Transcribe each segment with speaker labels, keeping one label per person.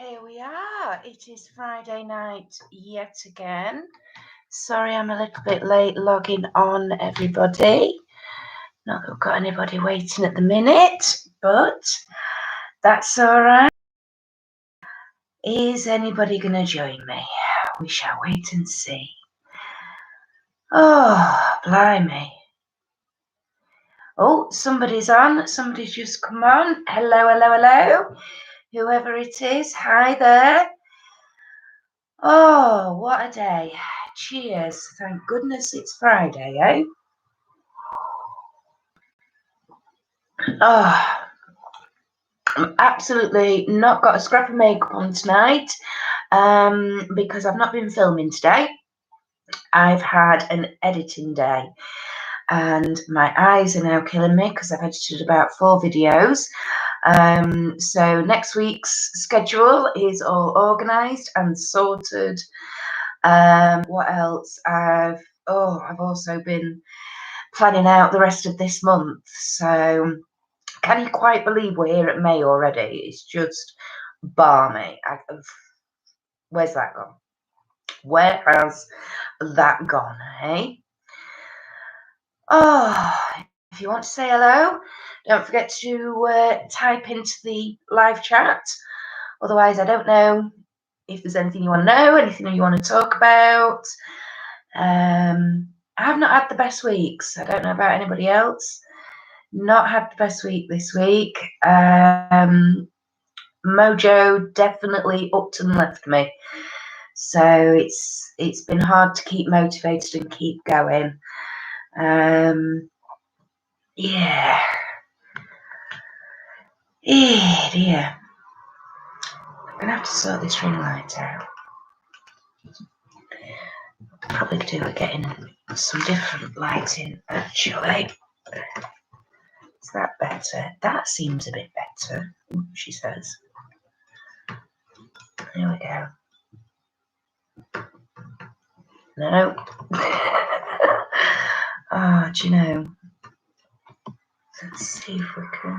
Speaker 1: here we are. It is Friday night yet again. Sorry I'm a little bit late logging on, everybody. Not that we've got anybody waiting at the minute, but that's all right. Is anybody going to join me? We shall wait and see. Oh, blimey. Oh, somebody's on. Somebody's just come on. Hello, hello, hello. Whoever it is, hi there. Oh, what a day. Cheers. Thank goodness it's Friday, eh? Oh, I'm absolutely not got a scrap of makeup on tonight because I've not been filming today. I've had an editing day and my eyes are now killing me because I've edited about 4 videos. So next week's schedule is all organised and sorted. What else? I've also been planning out the rest of this month. So can you quite believe we're here at May already? It's just balmy. Where's that gone? Where has that gone, hey? Oh, if you want to say hello, don't forget to type into the live chat. Otherwise, I don't know if there's anything you want to know, anything you want to talk about. I have not had the best weeks. I don't know about anybody else. Not had the best week this week. Mojo definitely upped and left me. So it's been hard to keep motivated and keep going. Yeah. Dear. I'm gonna have to sort this ring light out. Probably do with getting some different lighting actually. Is that better? That seems a bit better, she says. There we go. No. Oh, do you know? Let's see if we can.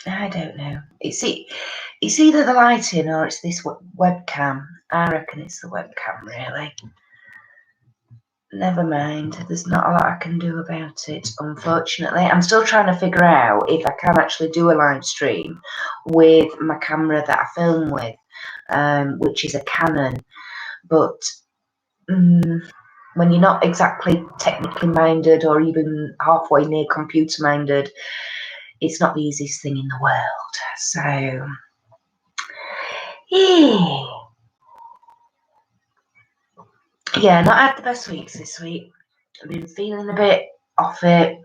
Speaker 1: I don't know. It's either the lighting or it's this webcam. I reckon it's the webcam, really. Never mind. There's not a lot I can do about it, unfortunately. I'm still trying to figure out if I can actually do a live stream with my camera that I film with, which is a Canon. But when you're not exactly technically minded or even halfway near computer minded, it's not the easiest thing in the world. So, yeah, not had the best weeks this week. I've been feeling a bit off it.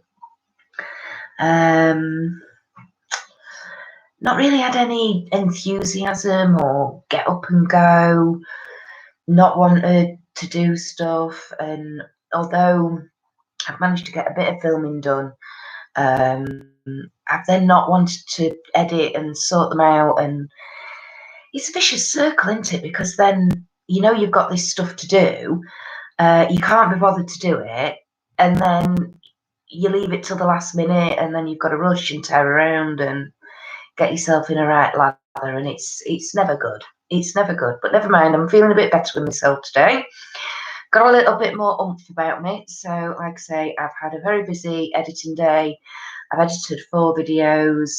Speaker 1: Not really had any enthusiasm or get up and go, not wanted to do stuff. And although I've managed to get a bit of filming done, I've then not wanted to edit and sort them out. And it's a vicious circle, isn't it? Because then, you know, you've got this stuff to do, you can't be bothered to do it, and then you leave it till the last minute, and then you've got to rush and tear around and get yourself in a right lather, and it's never good. It's never good. But never mind, I'm feeling a bit better with myself today. Got a little bit more oomph about me. So, like I say, I've had a very busy editing day. I've edited 4 videos.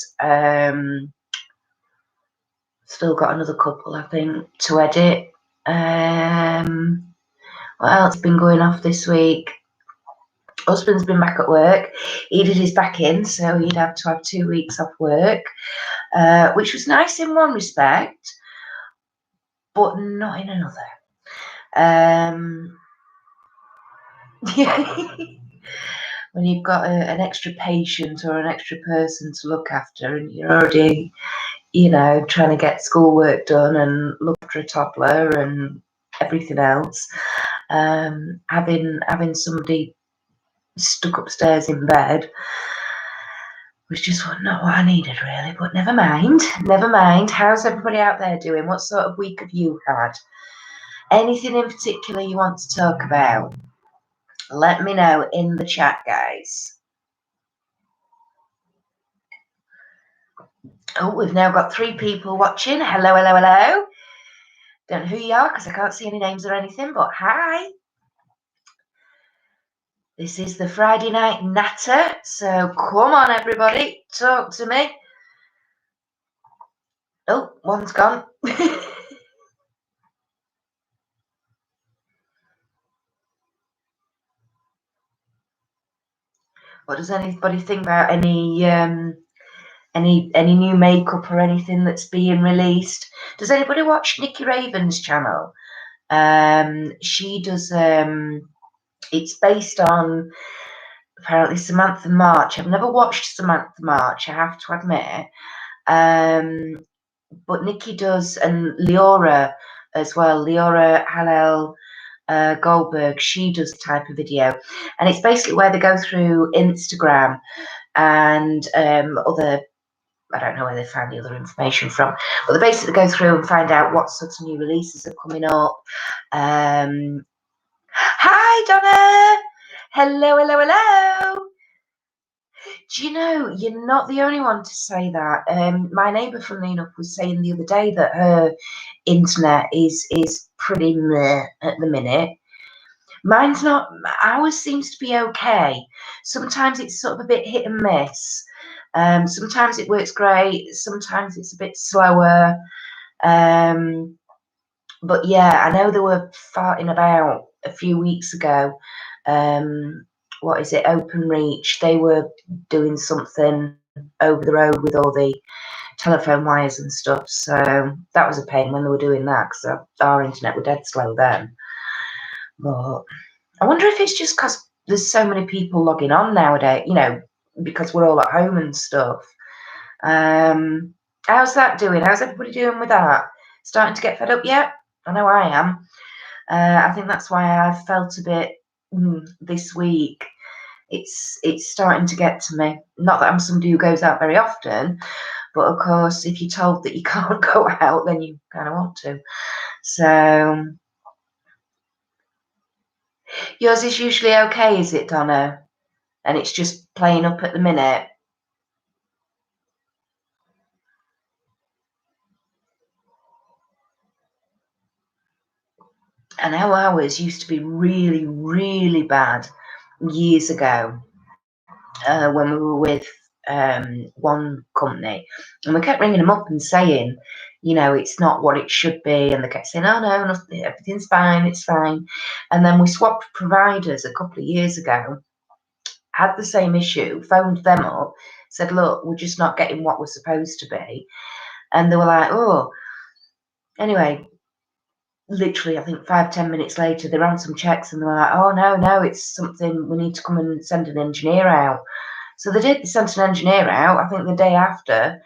Speaker 1: Still got another couple, I think, to edit. What else has been going off this week? Husband's been back at work. He did his back in, so he'd have to have 2 weeks off work, which was nice in one respect, but not in another. When you've got an extra patient or an extra person to look after, and you're already, you know, trying to get schoolwork done and look after a toddler and everything else, having somebody stuck upstairs in bed was just not what I needed, really. But never mind. How's everybody out there doing? What sort of week have you had? Anything in particular you want to talk about? Let me know in the chat, guys. Oh, we've now got 3 people watching. Hello, hello, hello. Don't know who you are because I can't see any names or anything, but hi. This is the Friday night natter, so come on, everybody, talk to me. Oh, one's gone. What does anybody think about any new makeup or anything that's being released? Does anybody watch Nikki Raven's channel? She does. It's based on apparently Samantha March. I've never watched Samantha March, I have to admit. But Nikki does, and Leora as well. Leora Hallel Goldberg, she does the type of video, and it's basically where they go through Instagram and other. I don't know where they find the other information from, but they basically go through and find out what sorts of new releases are coming up. Hi, Donna. Hello, hello, hello. Do you know, you're not the only one to say that. My neighbour, funnily enough, was saying the other day that her internet is pretty meh at the minute. Mine's not. Ours seems to be okay. Sometimes it's sort of a bit hit and miss. Sometimes it works great. Sometimes it's a bit slower. But yeah, I know they were farting about a few weeks ago. What is it? OpenReach. They were doing something over the road with all the telephone wires and stuff. So that was a pain when they were doing that because our internet were dead slow then. But I wonder if it's just because there's so many people logging on nowadays, you know, because we're all at home and stuff. How's that doing? How's everybody doing with that? Starting to get fed up yet? I know I am. I think that's why I felt a bit this week. It's starting to get to me. Not that I'm somebody who goes out very often, but of course, if you're told that you can't go out, then you kind of want to. So yours is usually okay, is it, Donna? And it's just playing up at the minute. And how ours used to be really, really bad years ago when we were with one company, and we kept ringing them up and saying, you know, it's not what it should be, and they kept saying, oh no, nothing, everything's fine, it's fine. And then we swapped providers a couple of years ago, had the same issue, phoned them up, said, look, we're just not getting what we're supposed to be. And they were like, oh, anyway, literally, I think 5-10 minutes later, they ran some checks and they were like, oh no, it's something, we need to come and send an engineer out. So they did, they sent an engineer out, I think the day after,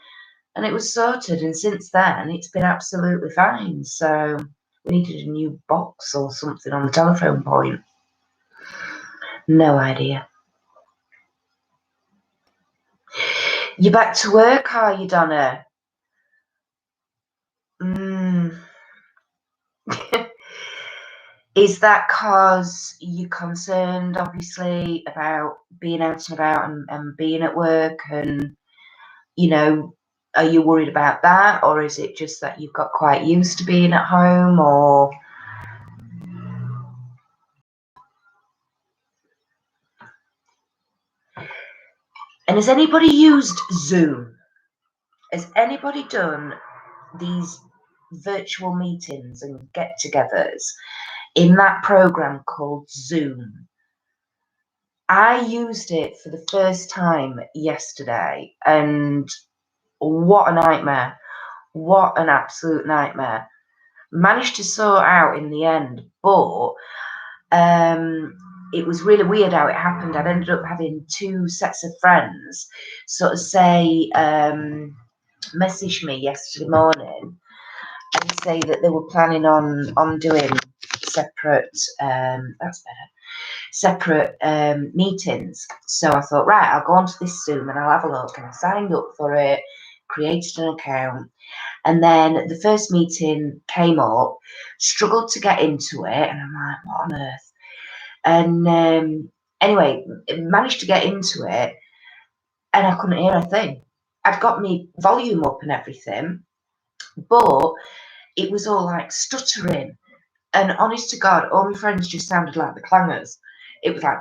Speaker 1: and it was sorted. And since then, it's been absolutely fine. So we needed a new box or something on the telephone point. No idea. You back to work, are you, Donna? Is that because you're concerned, obviously, about being out and about and being at work? And, you know, are you worried about that? Or is it just that you've got quite used to being at home? Or and has anybody used Zoom? Has anybody done these virtual meetings and get-togethers in that program called Zoom? I used it for the first time yesterday, and what a nightmare. What an absolute nightmare. Managed to sort out in the end, but it was really weird how it happened. I'd ended up having 2 sets of friends sort of say, message me yesterday morning and say that they were planning on doing separate, that's better, separate meetings. So I thought, right, I'll go onto this Zoom and I'll have a look. And I signed up for it, created an account, and then the first meeting came up, struggled to get into it, and I'm like, what on earth? And anyway, managed to get into it, and I couldn't hear a thing. I'd got my volume up and everything, but it was all like stuttering. And honest to God, all my friends just sounded like the clangers. It was like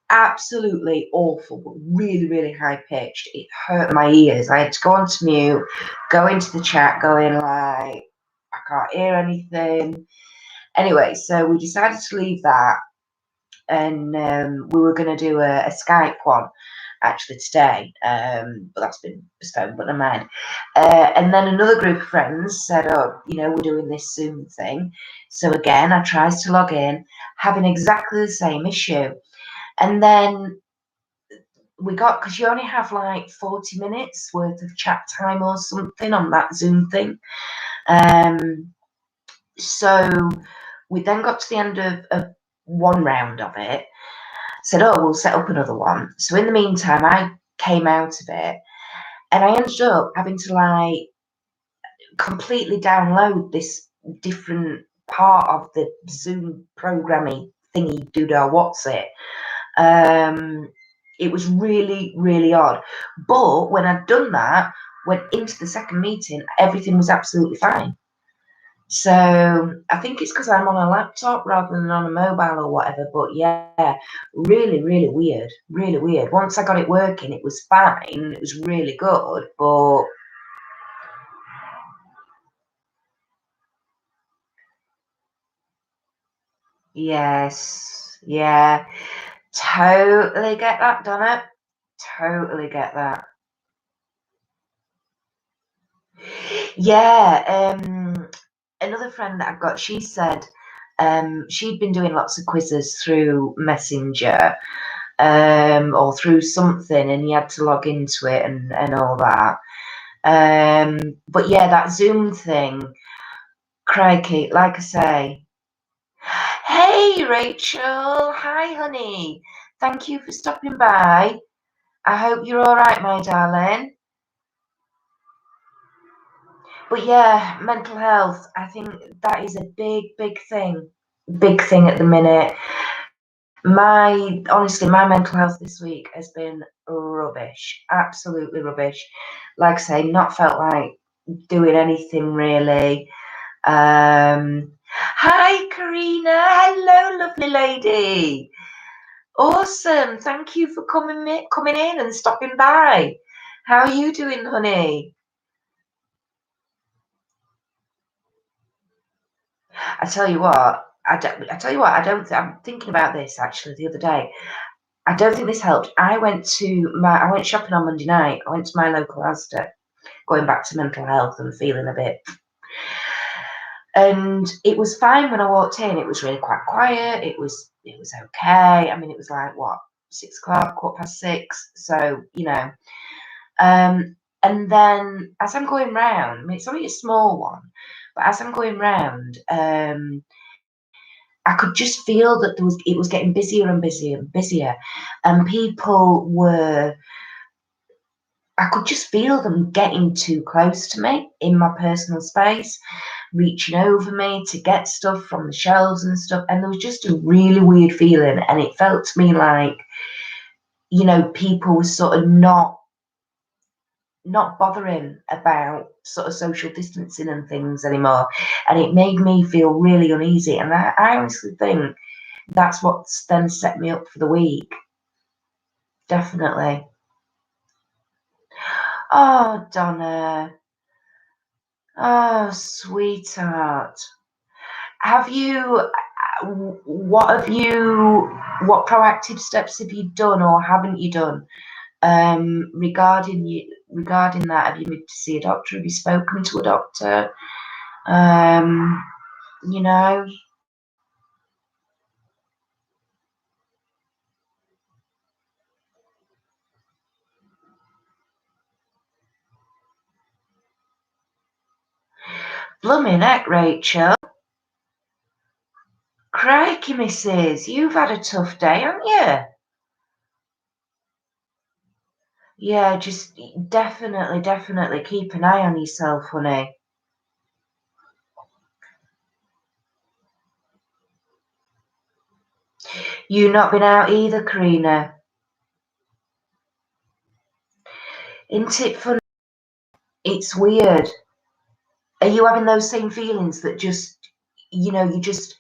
Speaker 1: absolutely awful, but really, really high pitched. It hurt my ears. I had to go on to mute, go into the chat, going like, I can't hear anything. Anyway, so we decided to leave that, and we were going to do a Skype one actually today, but that's been postponed, but never mind. And then another group of friends said, oh, we're doing this Zoom thing. So again, I tried to log in, having exactly the same issue. And then we got, because you only have like 40 minutes worth of chat time or something on that Zoom thing. So we then got to the end of one round of it, said, oh, we'll set up another one. So in the meantime, I came out of it, and I ended up having to like completely download this different part of the Zoom programming thingy doodah, what's it? It was really, really odd. But when I'd done that, went into the second meeting, everything was absolutely fine. So I think it's because I'm on a laptop rather than on a mobile or whatever. But yeah, really, really weird. Really weird. Once I got it working, it was fine. It was really good. But yes, yeah, totally get that, Donna. Totally get that. Yeah, another friend that I've got, she said she'd been doing lots of quizzes through Messenger or through something, and you had to log into it and all that. But yeah, that Zoom thing, crikey, like I say. Hey, Rachel. Hi, honey. Thank you for stopping by. I hope you're all right, my darling. But yeah, mental health, I think that is a big, big thing. Big thing at the minute. Honestly, my mental health this week has been rubbish. Absolutely rubbish. Like I say, not felt like doing anything really. Hi, Karina. Hello, lovely lady. Awesome. Thank you for coming in and stopping by. How are you doing, honey? I tell you what, I don't. I'm thinking about this actually the other day. I don't think this helped. I went shopping on Monday night. I went to my local Asda, going back to mental health and feeling a bit. And it was fine when I walked in. It was really quite quiet. It was okay. I mean, it was like what, 6 o'clock, 6:15. So and then as I'm going round, I mean, it's only a small one, but as I'm going round, I could just feel that it was getting busier and busier and busier, and I could just feel them getting too close to me in my personal space, reaching over me to get stuff from the shelves and stuff. And there was just a really weird feeling, and it felt to me like, people were sort of not bothering about sort of social distancing and things anymore, and it made me feel really uneasy. And I honestly think that's what's then set me up for the week. Definitely. Oh, Donna. Oh, sweetheart. Have you, what proactive steps have you done or haven't you done regarding that? Have you been to see a doctor? Have you spoken to a doctor? Um, you know, Blooming heck, Rachel. Crikey, missus, you've had a tough day, haven't you? Yeah, just definitely keep an eye on yourself, honey. You not been out either, Karina? Isn't it fun? It's weird. Are you having those same feelings that just, you just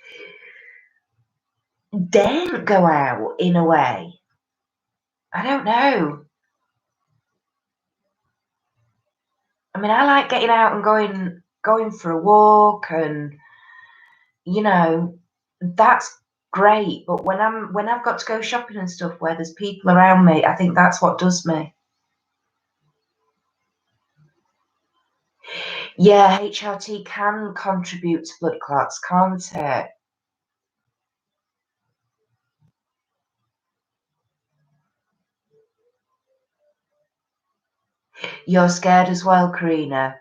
Speaker 1: daren't go out in a way? I don't know. I mean, I like getting out and going for a walk, and you know, that's great. But when I've got to go shopping and stuff where there's people around me, I think that's what does me. Yeah, HRT can contribute to blood clots, can't it? You're scared as well, Karina.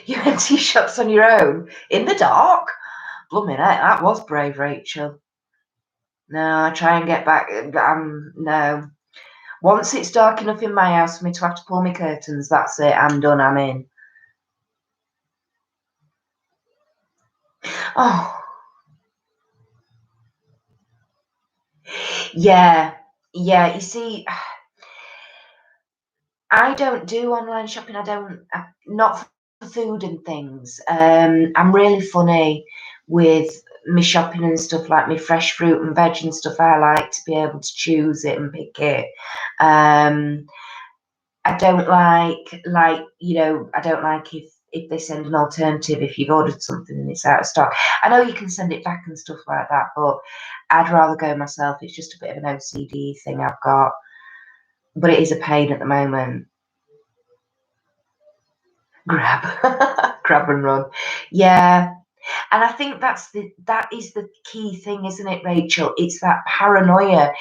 Speaker 1: You went to shops on your own in the dark. Blooming heck, that was brave, Rachel. No, I try and get back. No. Once it's dark enough in my house for me to have to pull my curtains, that's it. I'm done. I'm in. Oh, yeah. Yeah. You see, I don't do online shopping. Not for food and things. I'm really funny with my shopping and stuff, like my fresh fruit and veg and stuff. I like to be able to choose it and pick it. Um, I don't I don't like if they send an alternative if you've ordered something and it's out of stock. I know you can send it back and stuff like that, but I'd rather go myself. It's just a bit of an OCD thing I've got, but it is a pain at the moment. Grab, grab and run. Yeah, and I think that is the key thing, isn't it, Rachel? It's that paranoia.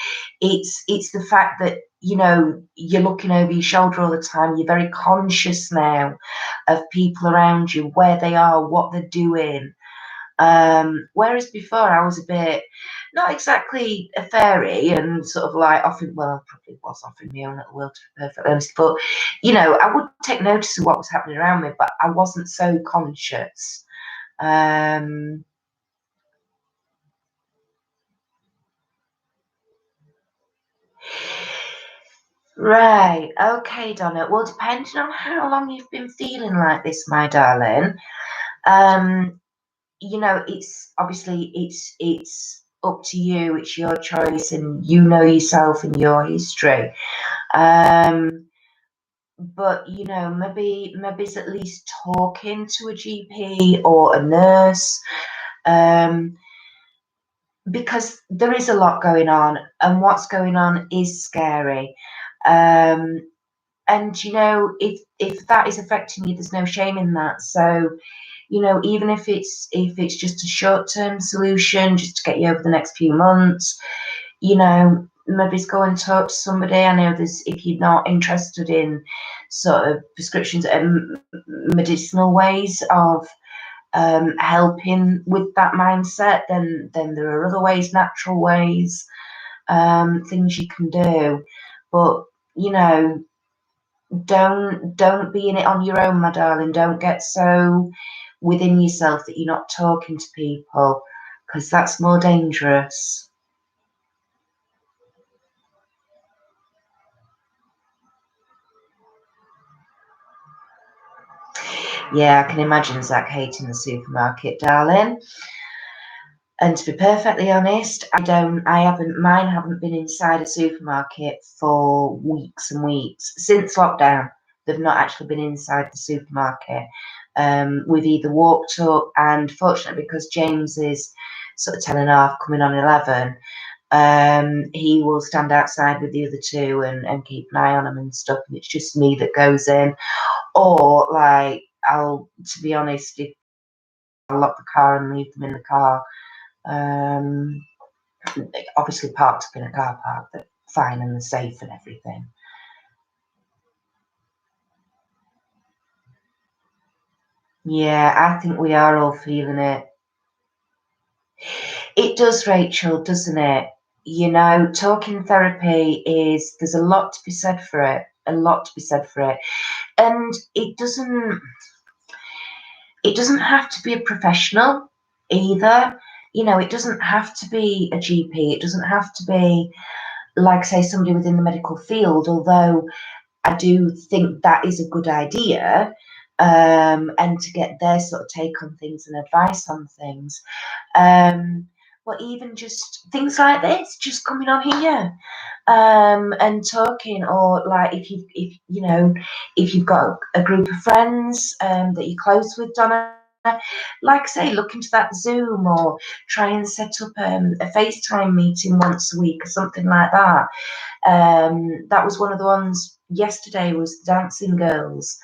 Speaker 1: It's the fact that you're looking over your shoulder all the time. You're very conscious now of people around you, where they are, what they're doing. Whereas before I was a bit, not exactly a fairy and sort of like often, well, I probably was off in my own little world to be perfectly honest, but I would take notice of what was happening around me, but I wasn't so conscious. Um, right, okay, Donna. Well, depending on how long you've been feeling like this, my darling, um, it's obviously it's up to you. It's your choice, and you know yourself and your history. Um, but maybe it's at least talking to a GP or a nurse, um, because there is a lot going on, and what's going on is scary. Um, and if that is affecting you, there's no shame in that. So even if it's just a short-term solution, just to get you over the next few months, maybe go and talk to somebody. I know there's, if you're not interested in sort of prescriptions and medicinal ways of helping with that mindset, then there are other ways, natural ways, things you can do. But don't be in it on your own, my darling. Don't get so within yourself that you're not talking to people, because that's more dangerous. Yeah, I can imagine Zach hating the supermarket, darling. And to be perfectly honest, mine haven't been inside a supermarket for weeks and weeks. Since lockdown, they've not actually been inside the supermarket. We've either walked up, and fortunately, because James is sort of 10 and a half, coming on 11, he will stand outside with the other two and keep an eye on them and stuff. And it's just me that goes in. Or, like, to be honest, if I'll lock the car and leave them in the car. Um, Obviously parked up in a car park, that's fine and safe and everything. Yeah, I think we are all feeling it. It does, Rachel, doesn't it? Talking therapy there's a lot to be said for it, a lot to be said for it. And it doesn't have to be a professional either. It doesn't have to be a GP. It doesn't have to be, like, say, somebody within the medical field, although I do think that is a good idea, and to get their sort of take on things and advice on things. But even just things like this, just coming on here, and talking, or like if you know, if you've got a group of friends that you're close with, Donna, like I say, look into that Zoom, or try and set up a FaceTime meeting once a week or something like that. That was one of the ones yesterday, was Dancing Girls.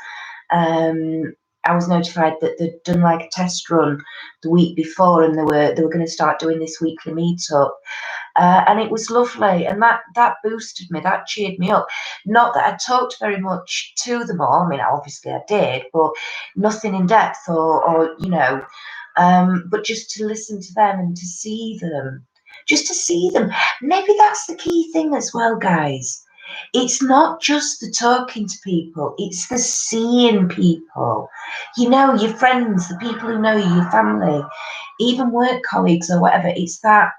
Speaker 1: Um, I was notified that they'd done like a test run the week before, and they were going to start doing this weekly meetup. And it was lovely, and that boosted me, that cheered me up. Not that I talked very much to them all. I mean, obviously I did, but nothing in depth, or but just to listen to them and to see them, just to see them. Maybe that's the key thing as well, guys. It's not just the talking to people, it's the seeing people. You know, your friends, the people who know you, your family, even work colleagues or whatever. It's that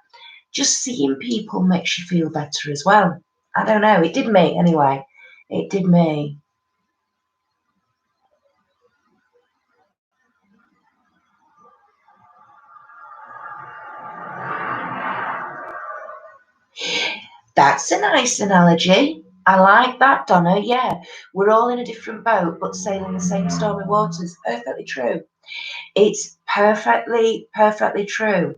Speaker 1: just seeing people makes you feel better as well. I don't know. It did me anyway. It did me. That's a nice analogy. I like that, Donna. Yeah, we're all in a different boat, but sailing the same stormy waters. Perfectly true. It's perfectly true.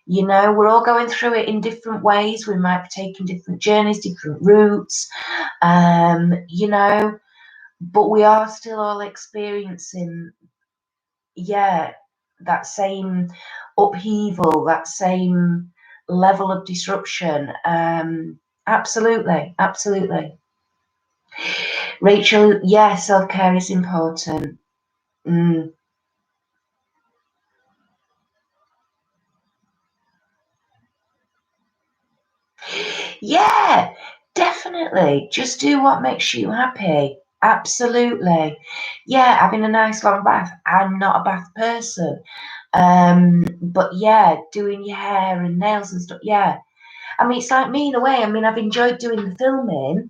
Speaker 1: You know, we're all going through it in different ways. We might be taking different journeys, different routes, you know, but we are still all experiencing, yeah, that same upheaval, that same level of disruption. Absolutely. Rachel, yeah, self care is important. Mm. Yeah, definitely. Just do what makes you happy. Absolutely. Yeah, having a nice long bath. I'm not a bath person. But yeah, doing your hair and nails and stuff. Yeah. I mean, it's like me in a way. I mean, I've enjoyed doing the filming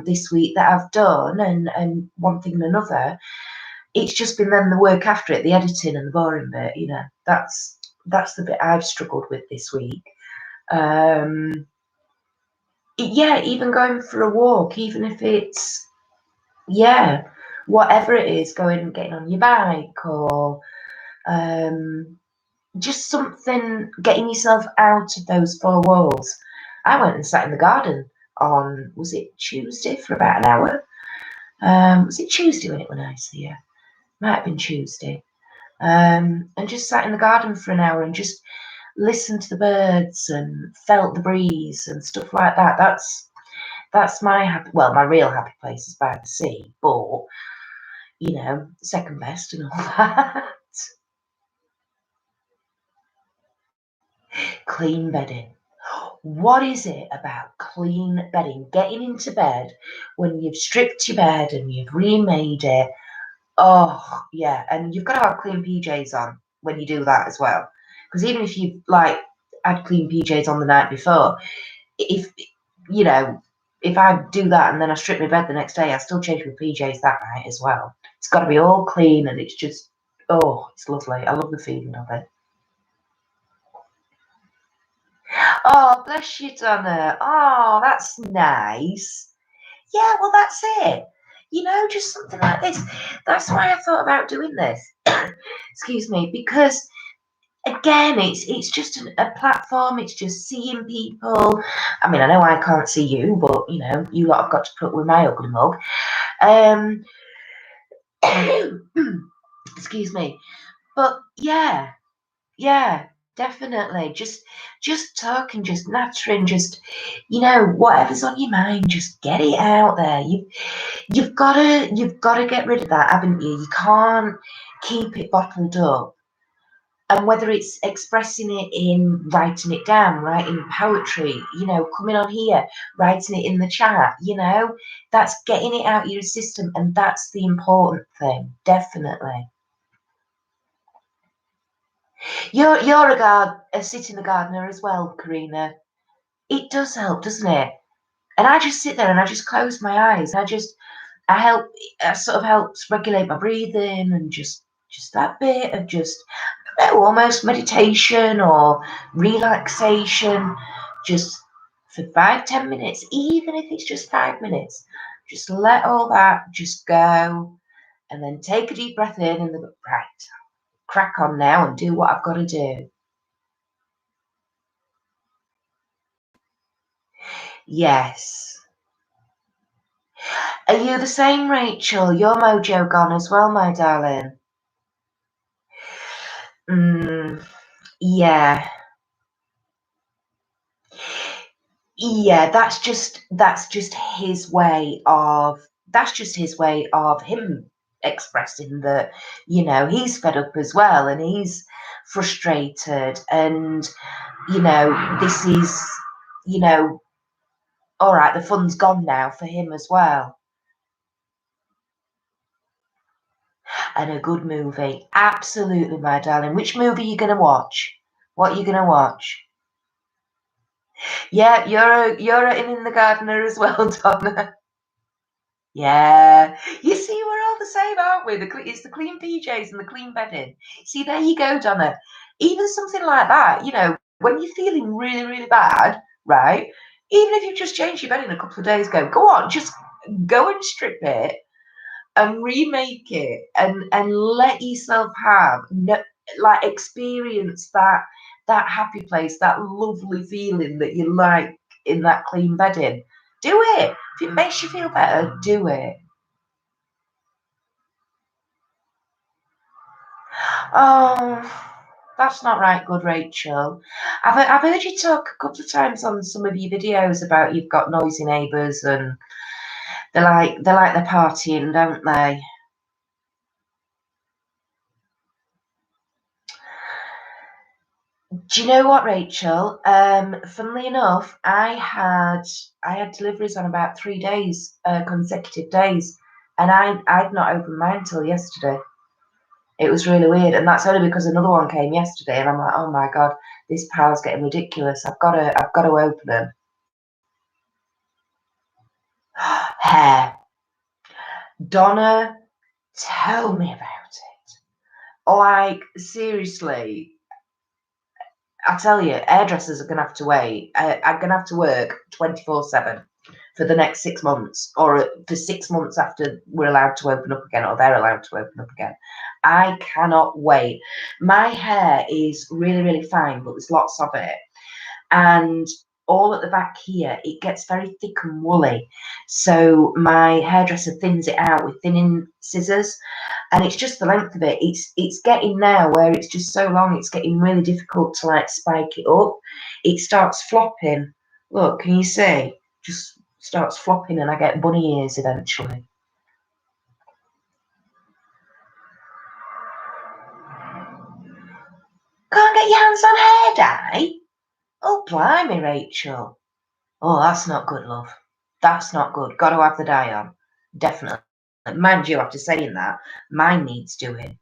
Speaker 1: this week that I've done, and one thing and another. It's just been then the work after it, the editing and the boring bit. You know, that's the bit I've struggled with this week. Um, yeah, even going for a walk, even if it's, yeah, whatever it is, going and getting on your bike, or um, just something, getting yourself out of those four walls. I went and sat in the garden on, was it Tuesday, for about an hour? Was it Tuesday when it was nice here? Might have been Tuesday. And just sat in the garden for an hour and just listened to the birds and felt the breeze and stuff like that. That's my happy, well, my real happy place is by the sea, but you know, second best and all that. Clean bedding. What is it about clean bedding? Getting into bed when you've stripped your bed and you've remade it. Oh, yeah. And you've got to have clean PJs on when you do that as well. Because even if you've like had clean PJs on the night before, if you know, if I do that and then I strip my bed the next day, I still change my PJs that night as well. It's got to be all clean, and it's just, oh, it's lovely. I love the feeling of it. Oh, bless you, Donna. Oh, that's nice. Yeah, well, that's it. You know, just something like this. That's why I thought about doing this. Excuse me, because again, it's just a platform. It's just seeing people. I mean, I know I can't see you, but you know, you lot have got to put up with my ugly mug. Um, excuse me, but yeah, definitely. Just talking, just nattering, just you know, whatever's on your mind, just get it out there. You've gotta get rid of that, haven't you? You can't keep it bottled up. And whether it's expressing it in writing it down, writing poetry, you know, coming on here, writing it in the chat, you know, that's getting it out of your system, and that's the important thing, definitely. You're a sitting the gardener as well, Karina. It does help, doesn't it? And I just sit there and I just close my eyes. I sort of helps regulate my breathing and just that bit of just almost meditation or relaxation, just for 5-10 minutes, even if it's just 5 minutes, just let all that just go and then take a deep breath in and then right, crack on now and do what I've got to do. Yes. Are you the same, Rachel? Your mojo gone as well, my darling? Yeah. Yeah, that's just his way of him expressing that, he's fed up as well and he's frustrated and, this is, you know, all right, the fun's gone now for him as well. And a good movie. Absolutely, my darling. Which movie are you gonna watch? What are you gonna watch? Yeah, you're in the gardener as well, Donna. Yeah. You see, we're all the same, aren't we? It's the clean PJs and the clean bedding. See, there you go, Donna. Even something like that, when you're feeling really, really bad, right? Even if you've just changed your bedding a couple of days ago, go on, just go and strip it and remake it and let yourself have like experience that happy place, that lovely feeling that you like in that clean bedding. Do it. If it makes you feel better, do it. Oh, that's not right, good Rachel. I've heard you talk a couple of times on some of your videos about you've got noisy neighbours and they like their partying, don't they? Do you know what, Rachel? Funnily enough, I had deliveries on about 3 days, consecutive days, and I'd not opened mine until yesterday. It was really weird, and that's only because another one came yesterday, and I'm like, oh my god, this pile's getting ridiculous. I've got to open them. Hair, Donna, tell me about it. Like seriously, I tell you, hairdressers are gonna have to wait. I'm gonna have to work 24/7 for the next 6 months, or for 6 months after we're allowed to open up again, or they're allowed to open up again. I cannot wait. My hair is really, really fine, but there's lots of it. And all at the back here, it gets very thick and woolly. So my hairdresser thins it out with thinning scissors, and it's just the length of it. It's getting now where it's just so long, it's getting really difficult to like spike it up. It starts flopping. Look, can you see? Just starts flopping, and I get bunny ears eventually. Can't get your hands on hair dye? Oh, blimey, Rachel. Oh, that's not good, love. That's not good. Got to have the dye on. Definitely. Mind you, after saying that, mine needs doing.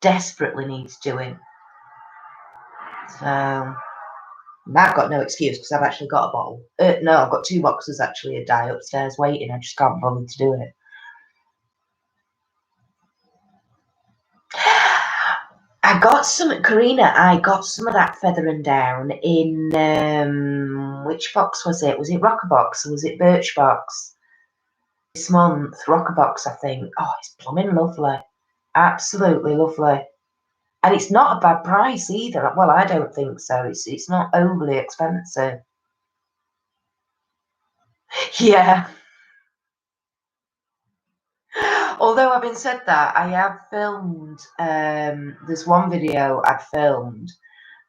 Speaker 1: Desperately needs doing. So, I've got no excuse because I've actually got a bottle. No, I've got 2 boxes actually of dye upstairs waiting. I just can't bother to do it. I got some, Karina, I got some of that Feather and Down in, which box was it? Was it Rocker Box or was it Birch Box? This month, Rocker Box, I think. Oh, it's plumbing lovely. Absolutely lovely. And it's not a bad price either. Well, I don't think so. It's not overly expensive. Yeah. Although having said that, I have filmed. There's one video I'd filmed.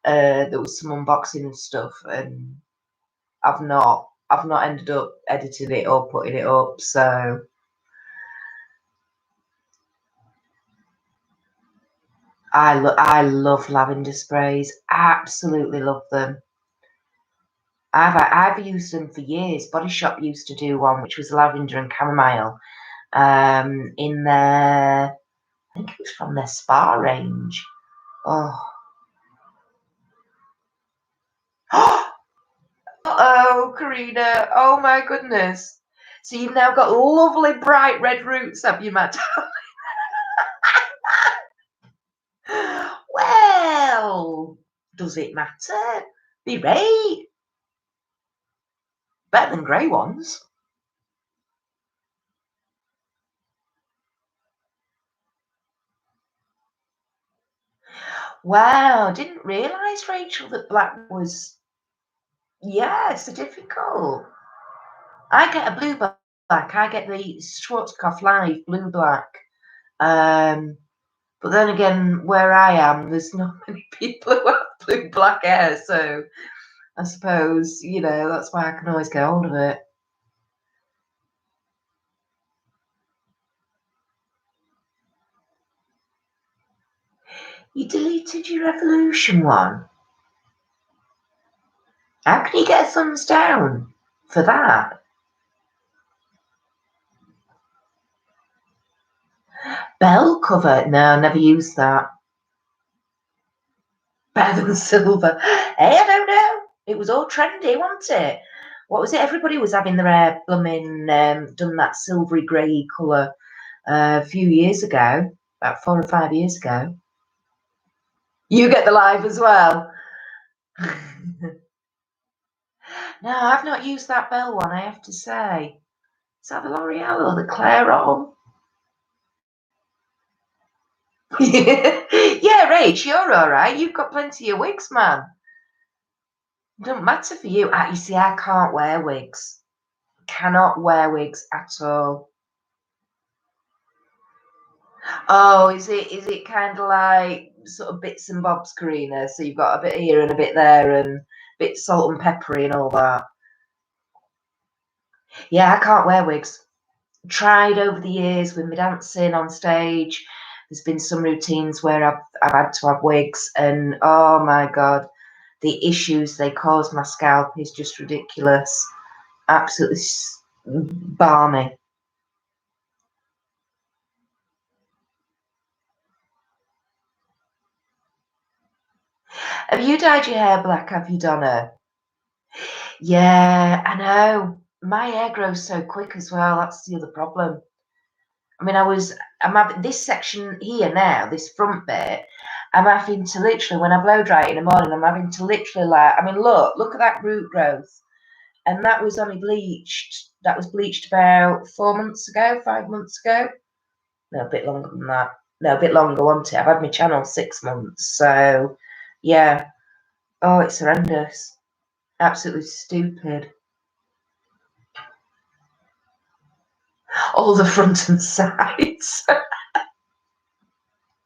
Speaker 1: There was some unboxing and stuff, and I've not ended up editing it or putting it up. So I love lavender sprays. Absolutely love them. I've used them for years. Body Shop used to do one which was lavender and chamomile. In their, I think it was from their spa range. Oh, Uh-oh, Karina. Oh my goodness. So you've now got lovely bright red roots, have you, Matt? Well, does it matter? Be right. Better than grey ones. Wow, didn't realise, Rachel, that black was, yeah, so difficult. I get a blue black. I get the Schwarzkopf Live blue black. But then again, where I am, there's not many people who have blue black hair, so I suppose, that's why I can always get hold of it. You deleted your Revolution one? How can you get a thumbs down for that? Bell cover? No, never used that. Better than silver. Hey, I don't know. It was all trendy, wasn't it? What was it? Everybody was having their hair blooming, done that silvery grey colour a few years ago, about 4 or 5 years ago. You get the live as well. No, I've not used that Bell one, I have to say. Is that the L'Oreal or the Clairol? Yeah, Rach, you're all right. You've got plenty of wigs, man. It doesn't matter for you. You see, I can't wear wigs. Cannot wear wigs at all. Oh, is it kind of like sort of bits and bobs, Karina? So you've got a bit here and a bit there and a bit salt and peppery and all that. Yeah, I can't wear wigs. Tried over the years with my dancing on stage. There's been some routines where I've had to have wigs, and oh my god, the issues they cause my scalp is just ridiculous. Absolutely balmy. Have you dyed your hair black, have you, Donna? Yeah, I know. My hair grows so quick as well. That's the other problem. I mean, I'm having this section here now, this front bit. I'm having to literally, when I blow dry it in the morning, I'm having to literally look at that root growth. And that was only bleached. That was bleached about 4 months ago, 5 months ago. No, a bit longer than that. No, a bit longer, wasn't it? I've had my channel 6 months. So, yeah. Oh, it's horrendous. Absolutely stupid. All the front and sides.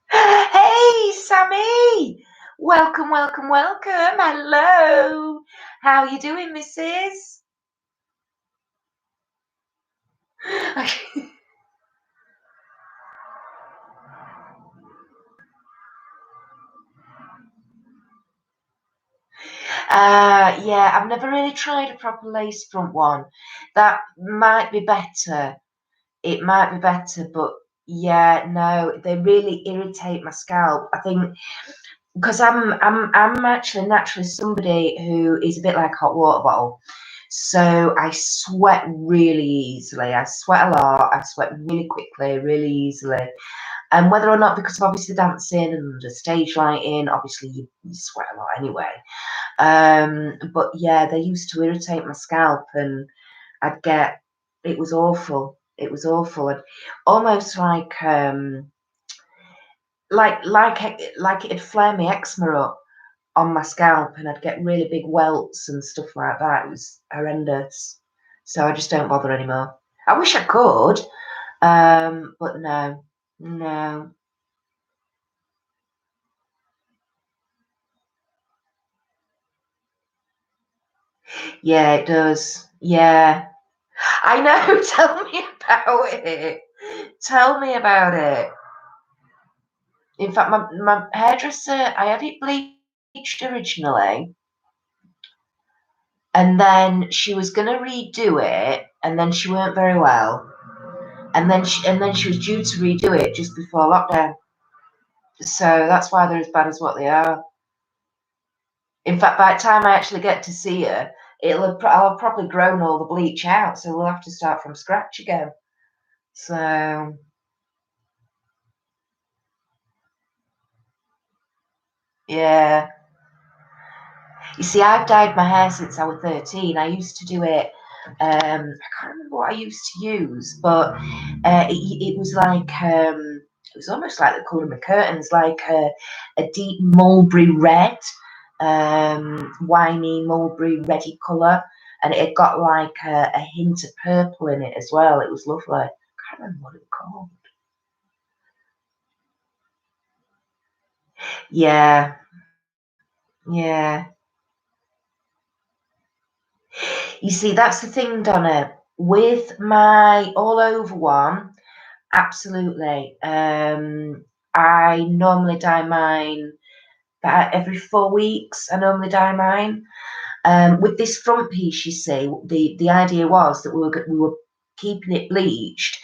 Speaker 1: Hey, Sammy! Welcome, welcome, welcome. Hello. How are you doing, Mrs.? Yeah, I've never really tried a proper lace front one. That might be better. It might be better, but yeah, no, they really irritate my scalp. I think because I'm actually naturally somebody who is a bit like a hot water bottle. So I sweat really easily. I sweat a lot. I sweat really quickly, really easily. And whether or not, because of obviously dancing and the stage lighting, obviously you sweat a lot anyway. But yeah, they used to irritate my scalp, and I'd get, it was awful. It was awful, and almost like it'd flare my eczema up on my scalp, and I'd get really big welts and stuff like that. It was horrendous. So I just don't bother anymore. I wish I could, but no, no. Yeah, it does. Yeah, I know. Tell me about it. Tell me about it. In fact, my hairdresser, I had it bleached originally, and then she was going to redo it, and then she weren't very well, and then she was due to redo it just before lockdown. So that's why they're as bad as what they are. In fact, by the time I actually get to see her, I'll have probably grown all the bleach out, so we'll have to start from scratch again. So yeah. You see, I've dyed my hair since I was 13. I used to do it. I can't remember what I used to use, but it was like it was almost like the colour of my curtains, like a deep mulberry red, winey mulberry reddy colour, and it got like a hint of purple in it as well. It was lovely. I can't remember what it was called. Yeah, yeah. You see, that's the thing, Donna. With my all over one, absolutely. I normally dye mine about every 4 weeks. I normally dye mine. With this front piece, you see, the idea was that we were keeping it bleached,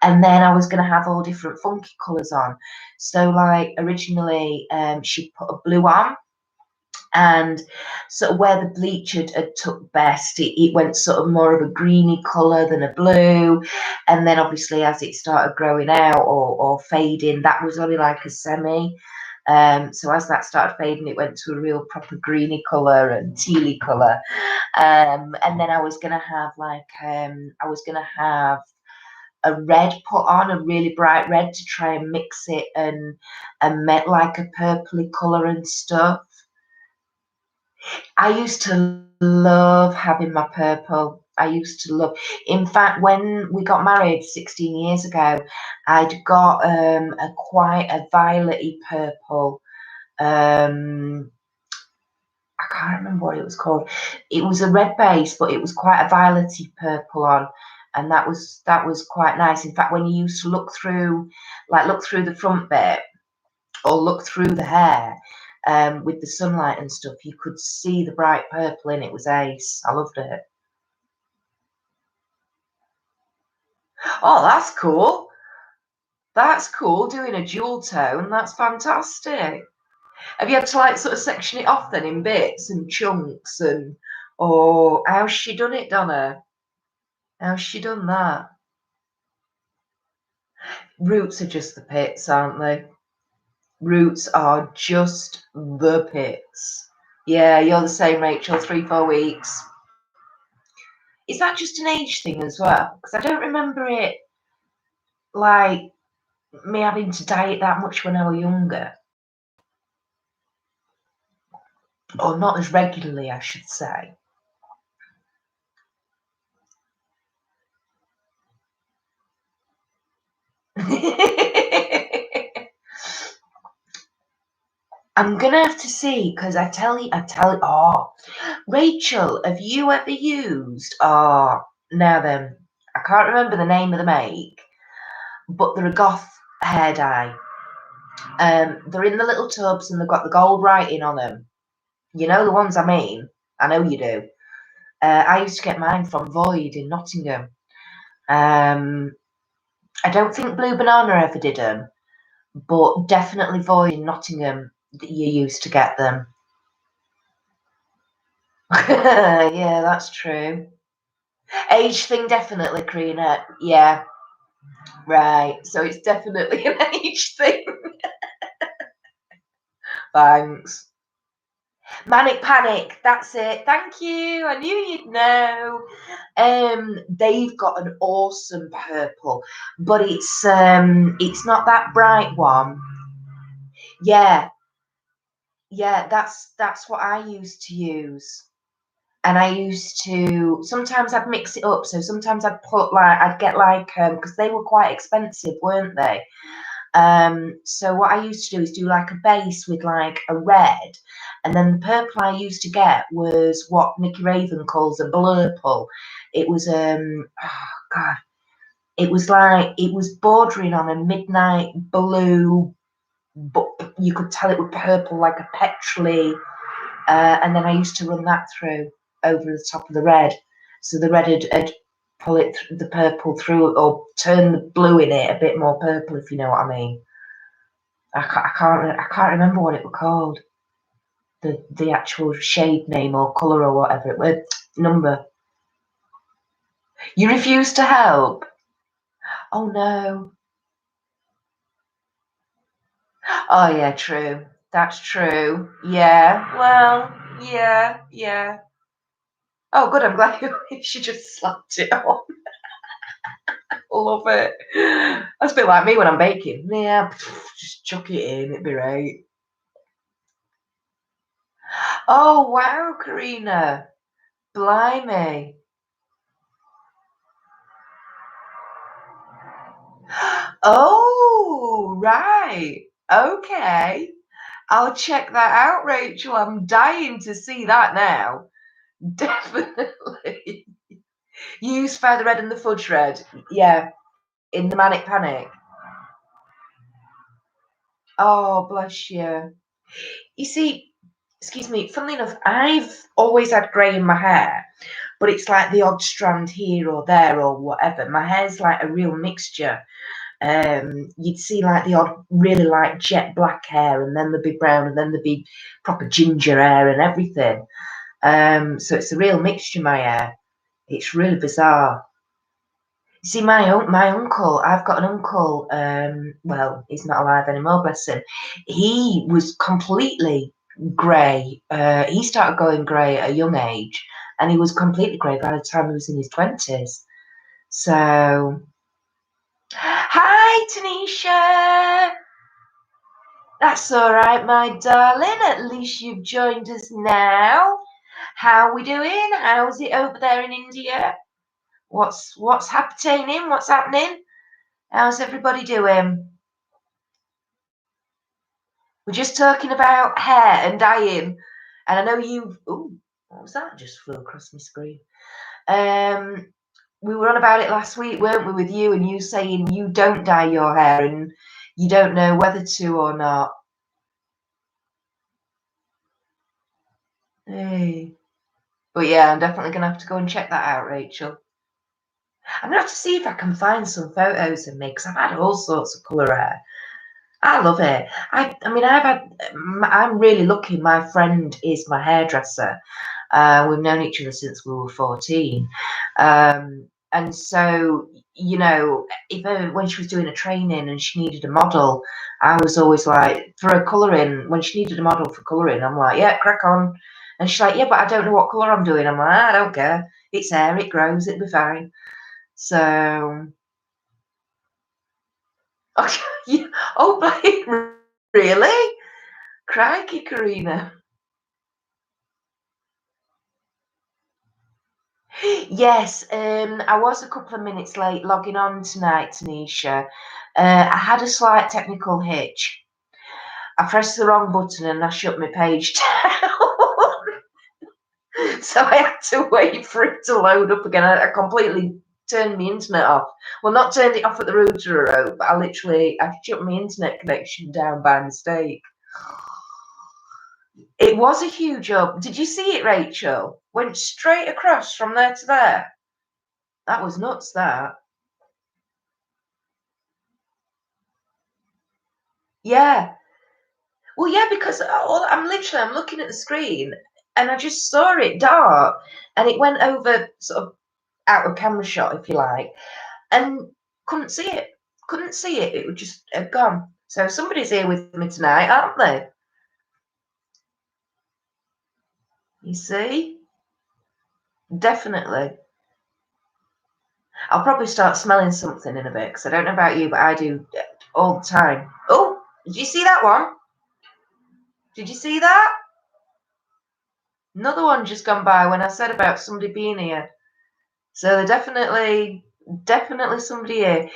Speaker 1: and then I was going to have all different funky colours on. So, like originally, she put a blue on, and sort of where the bleach had took best, it went sort of more of a greeny colour than a blue, and then obviously as it started growing out or fading, that was only like a semi. So as that started fading, it went to a real proper greeny colour and tealy colour. And then I was gonna have a red put on, a really bright red, to try and mix it and make like a purpley colour and stuff. I used to love having my purple. I used to love. In fact, when we got married 16 years ago, I'd got a quite a violet-y purple. Um, I can't remember what it was called. It was a red base, but it was quite a violet-y purple on, and that was quite nice. In fact, when you used to look through the front bit, or look through the hair, with the sunlight and stuff, you could see the bright purple in it. Was ace. I loved it. Oh, that's cool. That's cool. Doing a dual tone. That's fantastic. Have you had to like sort of section it off then in bits and chunks and or how's she done it, Donna? How's she done that? Roots are just the pits, aren't they? Roots are just the pits. Yeah, you're the same, Rachel. 3, 4 weeks. Is that just an age thing as well? Because I don't remember it like me having to diet that much when I was younger, or not as regularly, I should say. I'm gonna have to see because I tell you. Oh, Rachel, have you ever used? Oh, now then, I can't remember the name of the make, but they're a goth hair dye. They're in the little tubs and they've got the gold writing on them. You know the ones I mean. I know you do. I used to get mine from Void in Nottingham. Um, I don't think Blue Banana ever did them, but definitely Void in Nottingham that you used to get them. Yeah, that's true. Age thing, definitely, Karina. Yeah, right. So it's definitely an age thing. Thanks. Manic Panic, that's it. Thank you. I knew you'd know. They've got an awesome purple, but it's not that bright one. Yeah, yeah, that's what I used to use. And I used to sometimes I'd mix it up. So sometimes I'd get like because they were quite expensive, weren't they? So what I used to do is do like a base with like a red, and then the purple I used to get was what Nicky Raven calls a blurple. It was oh god, it was bordering on a midnight blue, but you could tell it was purple like a petrol. And then I used to run that through over the top of the red, so the red had pull the purple through or turn the blue in it a bit more purple, if you know what I mean. I can't remember what it was called, the actual shade name or colour or whatever it was. number. You refuse to help? Oh no. Oh yeah, true. That's true. Yeah. Well, yeah. Oh good, I'm glad she just slapped it on. Love it. That's a bit like me when I'm baking. Yeah, just chuck it in, it'd be right. Oh wow, Karina. Blimey. Oh, right. Okay. I'll check that out, Rachel. I'm dying to see that now. Definitely. Use Feather Red and the Fudge Red. Yeah, in the Manic Panic. Oh, bless you. You see, excuse me, funnily enough, I've always had grey in my hair, but it's like the odd strand here or there or whatever. My hair's like a real mixture. You'd see like the odd really like jet black hair, and then there'd be brown, and then there'd be proper ginger hair and everything. So it's a real mixture, my hair. It's really bizarre. See, my uncle, I've got an uncle, well, he's not alive anymore, bless him. He was completely grey. He started going grey at a young age, and he was completely grey by the time he was in his 20s. So, hi, Tanisha. That's all right, my darling. At least you've joined us now. How are we doing? How's it over there in India? What's happening? What's happening? How's everybody doing? We're just talking about hair and dyeing, and I know you. Ooh, what was that? Just flew across my screen. We were on about it last week, weren't we, with you and you saying you don't dye your hair and you don't know whether to or not. Hey. But yeah, I'm definitely going to have to go and check that out, Rachel. I'm going to have to see if I can find some photos of me, because I've had all sorts of colour hair. I love it. I mean, I'm really lucky. My friend is my hairdresser. We've known each other since we were 14. And so, you know, even when she was doing a training and she needed a model, I was always like, for a colouring, when she needed a model for colouring, I'm like, yeah, crack on. And she's like, yeah, but I don't know what colour I'm doing. I'm like, I don't care. It's hair, it grows, it'll be fine. So, oh, really? Crikey, Karina. Yes, I was a couple of minutes late logging on tonight, Tanisha. I had a slight technical hitch. I pressed the wrong button and I shut my page down. So I had to wait for it to load up again. I completely turned my internet off. Well, not turned it off at the router, but I shut my internet connection down by mistake. It was a huge up. Did you see it, Rachel? Went straight across from there to there. That was nuts, that. Yeah. Well, yeah, because I'm looking at the screen and I just saw it dart and it went over sort of out of camera shot, if you like, and couldn't see it. Couldn't see it. It would just have gone. So somebody's here with me tonight, aren't they? You see? Definitely. I'll probably start smelling something in a bit because I don't know about you, but I do all the time. Oh, did you see that one? Did you see that? Another one just gone by when I said about somebody being here. So definitely somebody here.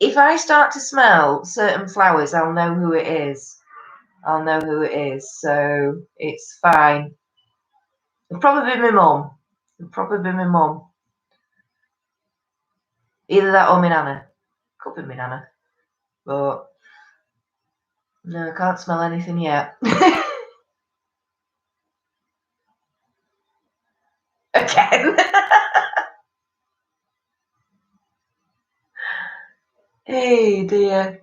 Speaker 1: If I start to smell certain flowers, I'll know who it is. I'll know who it is. So it's fine. It'll probably be my mum. It'll probably be my mum. Either that or my nana. Could be my nana. But no, I can't smell anything yet. Again. Hey dear.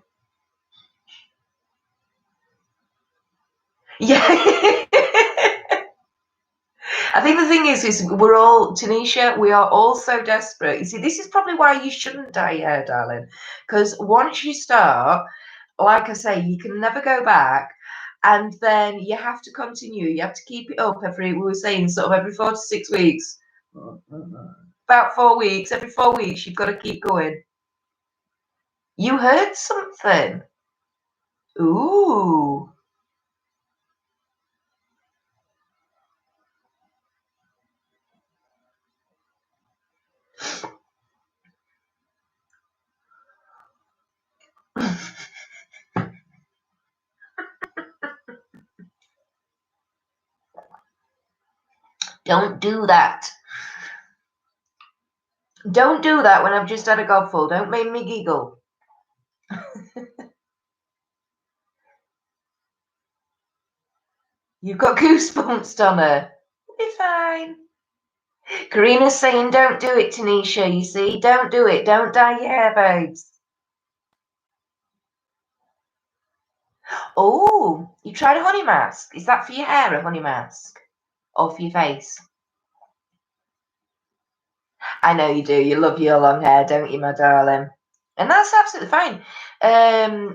Speaker 1: Yeah. I think the thing is we're all, Tanisha, we are all so desperate. You see, this is probably why you shouldn't dye your hair, darling. Because once you start, like I say, you can never go back. And then you have to continue. You have to keep it up we were saying, sort of every 4 to 6 weeks. About 4 weeks, every 4 weeks, you've got to keep going. You heard something. Ooh. Don't do that. Don't do that when I've just had a gobful. Don't make me giggle. You've got goosebumps, Donna. Be fine. Karina's saying, don't do it, Tanisha, you see. Don't do it. Don't dye your hair, babes. Oh, you tried a honey mask. Is that for your hair, a honey mask? Or for your face? I know you do. You love your long hair, don't you, my darling? And that's absolutely fine.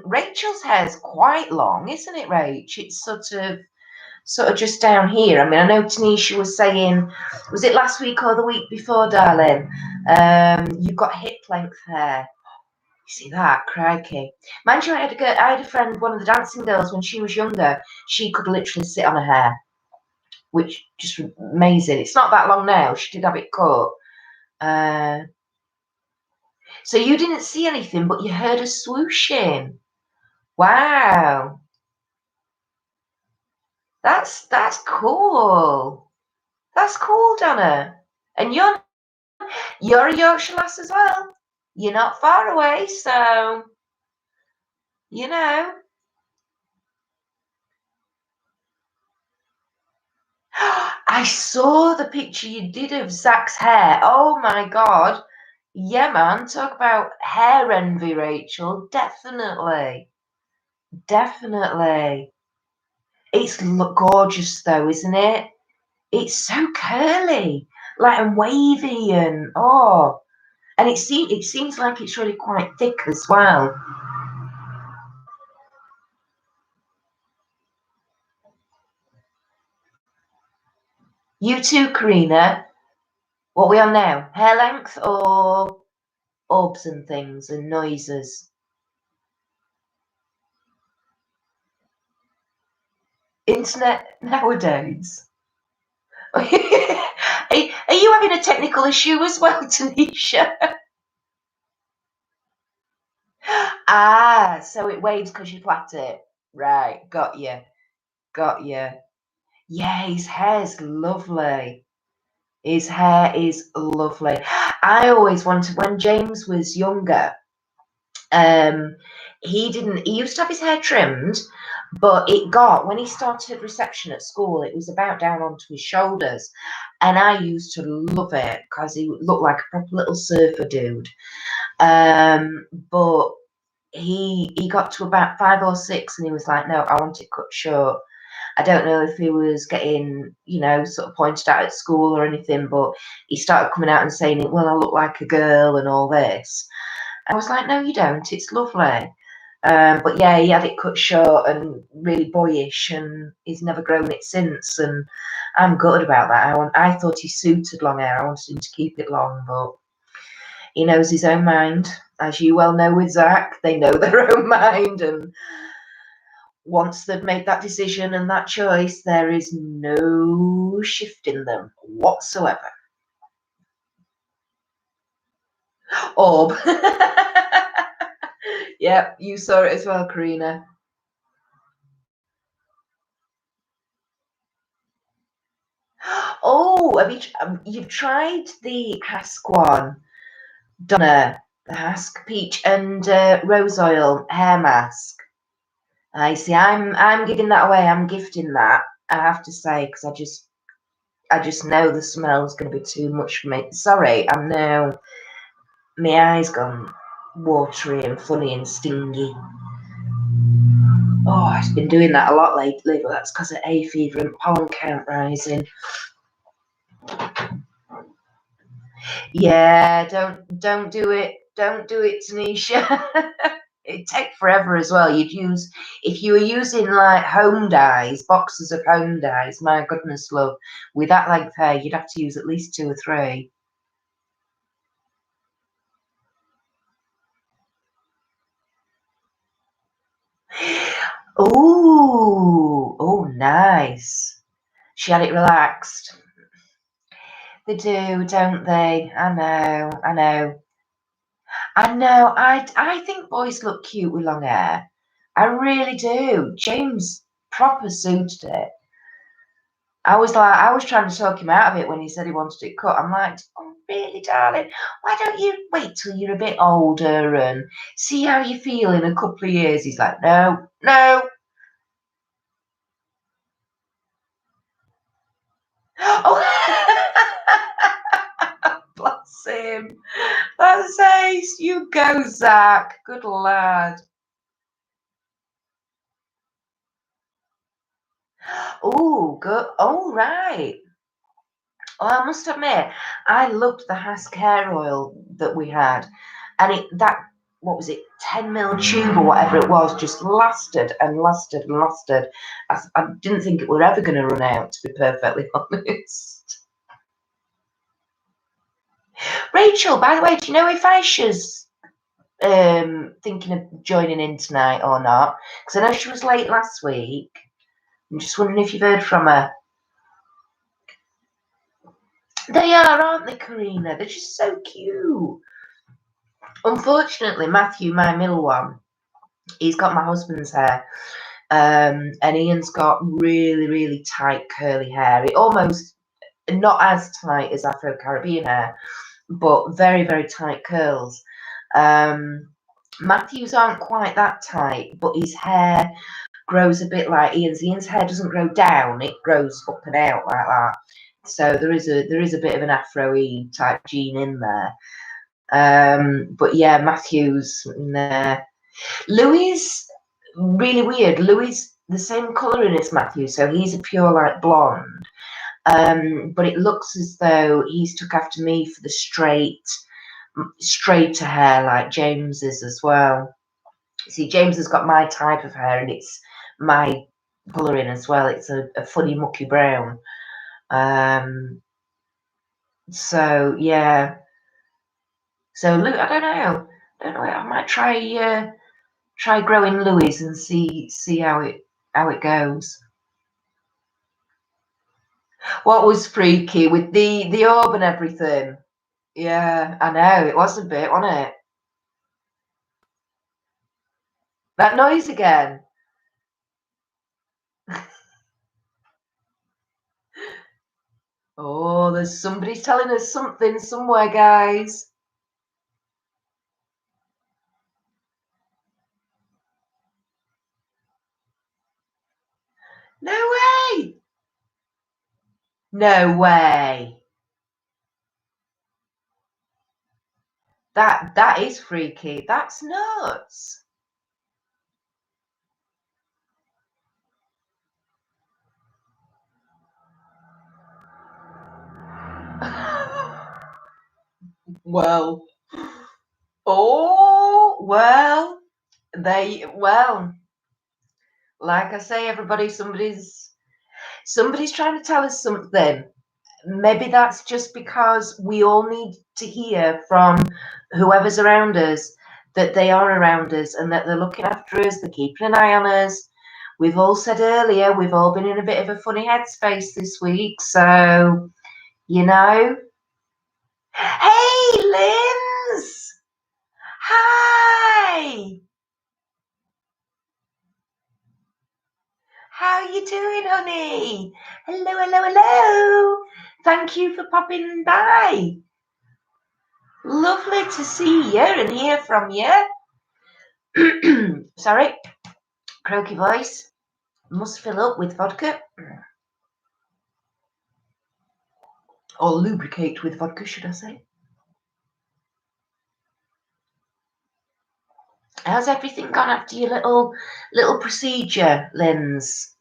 Speaker 1: Rachel's hair's quite long, isn't it, Rach? It's sort of just down here. I mean, I know Tanisha was saying, was it last week or the week before, darling? You've got hip length hair. You see that? Crikey. Mind you, I had a friend, one of the dancing girls, when she was younger, she could literally sit on her hair, which just amazing. It's not that long now. She did have it cut. So you didn't see anything, but you heard a swooshing. Wow. That's cool. That's cool, Donna. And you're a Yorkshire lass as well. You're not far away, so you know. I saw the picture you did of Zach's hair. Oh my God. Yeah, man. Talk about hair envy, Rachel. Definitely. Definitely. It's gorgeous though, isn't it? It's so curly, like and wavy and and it seems like it's really quite thick as well. You too, Karina. What are we on now? Hair length or orbs and things and noises? Internet nowadays. Are you having a technical issue as well, Tanisha? Ah, so it waves because you plait it. Right, got you. Got you. Yeah, his hair's lovely. His hair is lovely. I always wanted, when James was younger, he used to have his hair trimmed, but when he started reception at school, it was about down onto his shoulders. And I used to love it because he looked like a proper little surfer dude. But he got to about 5 or 6 and he was like, no, I want it cut short. I don't know if he was getting, sort of pointed out at school or anything, but he started coming out and saying, well, I look like a girl and all this. I was like, no, you don't. It's lovely. But yeah, he had it cut short and really boyish, and he's never grown it since. And I'm gutted about that. I thought he suited long hair. I wanted him to keep it long, but he knows his own mind. As you well know with Zach, they know their own mind, and once they've made that decision and that choice, there is no shifting them whatsoever. Orb. Yep, you saw it as well, Karina. Oh, you've tried the Hask one, Donna? The Hask peach and rose oil hair mask. I see. I'm giving that away. I'm gifting that. I have to say, because I just know the smell's going to be too much for me. Sorry, I'm now my eyes gone watery and funny and stingy. I've been doing that a lot lately, but that's because of hay fever and pollen count rising. Yeah, don't do it. Don't do it, Tanisha. It'd take forever as well. You'd use if you were using like home dyes, boxes of home dyes. My goodness, love, with that length hair, you'd have to use at least 2 or 3. Oh, nice. She had it relaxed. They do, don't they? I know, I know. I know. I think boys look cute with long hair. I really do. James proper suited it. I was trying to talk him out of it when he said he wanted it cut. I'm like, oh, really, darling? Why don't you wait till you're a bit older and see how you feel in a couple of years? He's like, no, no. Oh, bless him. That's ace. You go, Zach. Good lad. Oh, good. Oh, right. Well, I must admit, I loved the Hask hair oil that we had, and what was it, 10 ml tube or whatever it was, just lasted and lasted and lasted. I didn't think it were ever going to run out, to be perfectly honest. Rachel, by the way, do you know if Aisha's thinking of joining in tonight or not? Because I know she was late last week. I'm just wondering if you've heard from her. They are, aren't they, Karina? They're just so cute. Unfortunately, Matthew, my middle one, he's got my husband's hair. And Ian's got really, really tight curly hair. It almost not as tight as Afro Caribbean hair, but very, very tight curls. Matthew's aren't quite that tight, but his hair grows a bit like Ian's. Ian's hair doesn't grow down; it grows up and out like that. So there is a bit of an Afro-y type gene in there. But yeah, Matthew's. Nah. Louis, really weird. Louis, the same colouring as Matthew, so he's a pure like blonde. But it looks as though he's took after me for the straighter hair like James is as well. See, James has got my type of hair and it's my colouring as well. It's a funny mucky brown. So yeah. So Lou, I don't know. I might try growing Louis and see how it goes. What was freaky with the orb and everything? Yeah, I know it was a bit, wasn't it? That noise again. Oh, there's somebody telling us something somewhere, guys. No way! No way! That is freaky. That's nuts. Well, oh well, like I say, everybody, somebody's trying to tell us something. Maybe that's just because we all need to hear from whoever's around us that they are around us and that they're looking after us, they're keeping an eye on us. We've all said earlier, we've all been in a bit of a funny headspace this week, so you know. Hey, Linz! Hi! How you doing, honey? Hello, hello, hello! Thank you for popping by. Lovely to see you and hear from you. Sorry, croaky voice. Must fill up with vodka. Or lubricate with vodka, should I say. How's everything gone after your little procedure, Linz?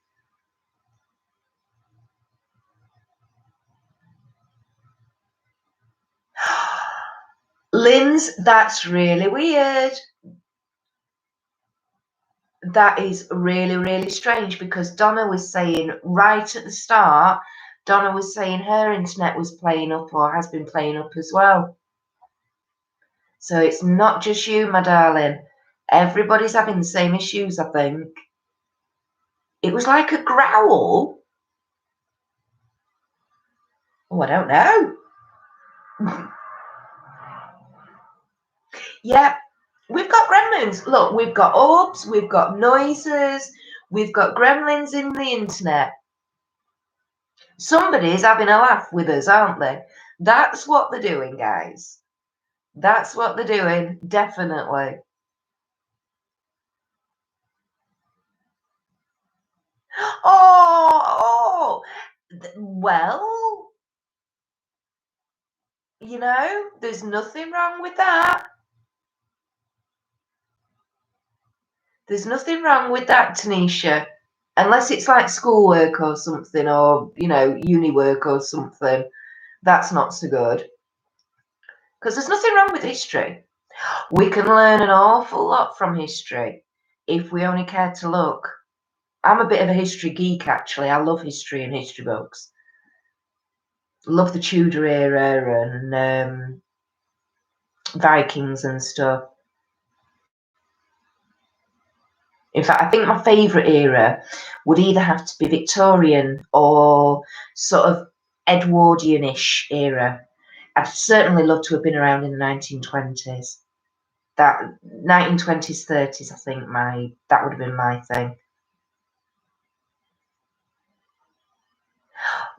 Speaker 1: Linz, that's really weird. That is really, really strange because Donna was saying right at the start, Donna was saying her internet was playing up or has been playing up as well. So it's not just you, my darling. Everybody's having the same issues, I think. It was like a growl. Oh, I don't know. Yeah, we've got gremlins. Look, we've got orbs, we've got noises, we've got gremlins in the internet. Somebody's having a laugh with us, aren't they? That's what they're doing, guys. That's what they're doing, definitely. Oh, well, there's nothing wrong with that. There's nothing wrong with that, Tanisha. Unless it's like schoolwork or something, or, uni work or something. That's not so good. Because there's nothing wrong with history. We can learn an awful lot from history if we only care to look. I'm a bit of a history geek, actually. I love history and history books. Love the Tudor era and Vikings and stuff. In fact, I think my favourite era would either have to be Victorian or sort of Edwardian-ish era. I'd certainly love to have been around in the 1920s. That 1920s, 30s, I think that would have been my thing.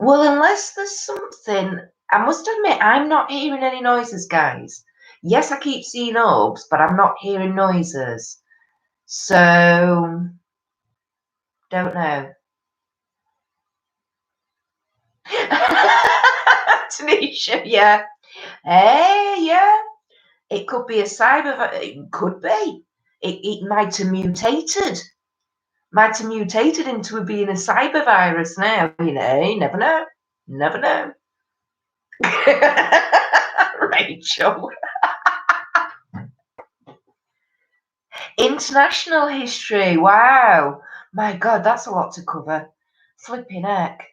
Speaker 1: Well, unless there's something, I must admit, I'm not hearing any noises, guys. Yes, I keep seeing orbs, but I'm not hearing noises. So, don't know. Tanisha, yeah. Hey, yeah. It could be a cyber. It could be. It might have mutated. Might have mutated into being a cyber virus now. You never know. Never know. Rachel. International history. Wow. My God, that's a lot to cover. Flipping heck.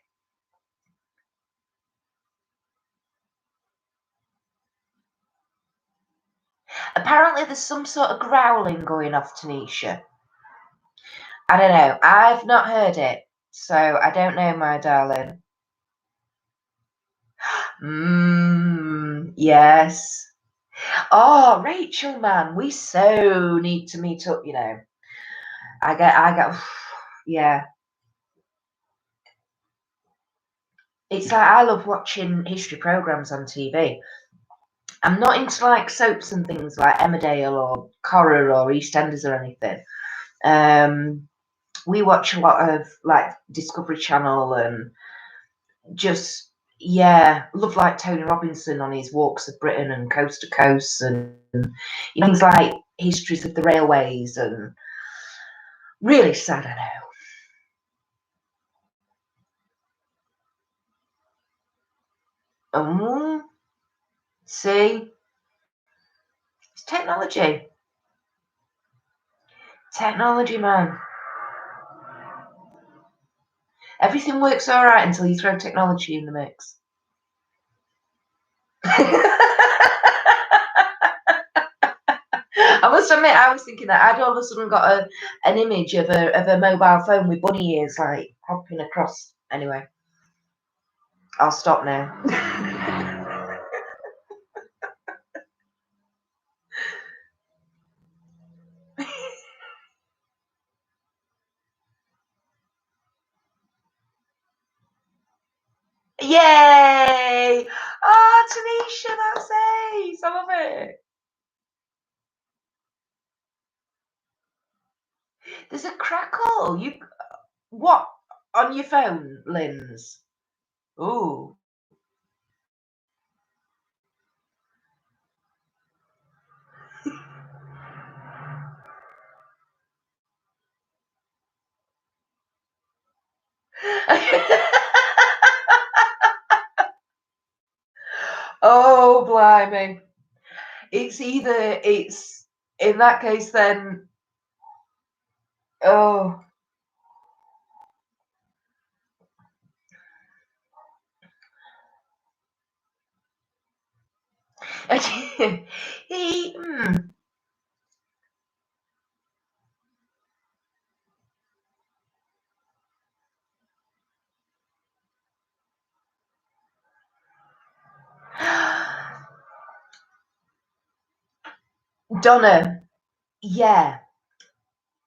Speaker 1: Apparently, there's some sort of growling going off, Tanisha. I don't know. I've not heard it, so I don't know, my darling. Yes. Oh, Rachel, man, we so need to meet up. Yeah. It's like I love watching history programs on TV. I'm not into like soaps and things like Emmerdale or Corrie or EastEnders or anything. We watch a lot of like Discovery Channel and just love like Tony Robinson on his walks of Britain and coast to coast and things like histories of the railways and really sad, I know. See, it's technology. Technology, man. Everything works all right until you throw technology in the mix. I must admit, I was thinking that I'd all of a sudden got an image of a mobile phone with bunny ears like hopping across. Anyway, I'll stop now. Yay! Oh, Tanisha, that's ace. I love it. There's a crackle. What on your phone, Linz? Ooh. Oh, blimey. It's either it's in that case then, oh. He, Donna, yeah,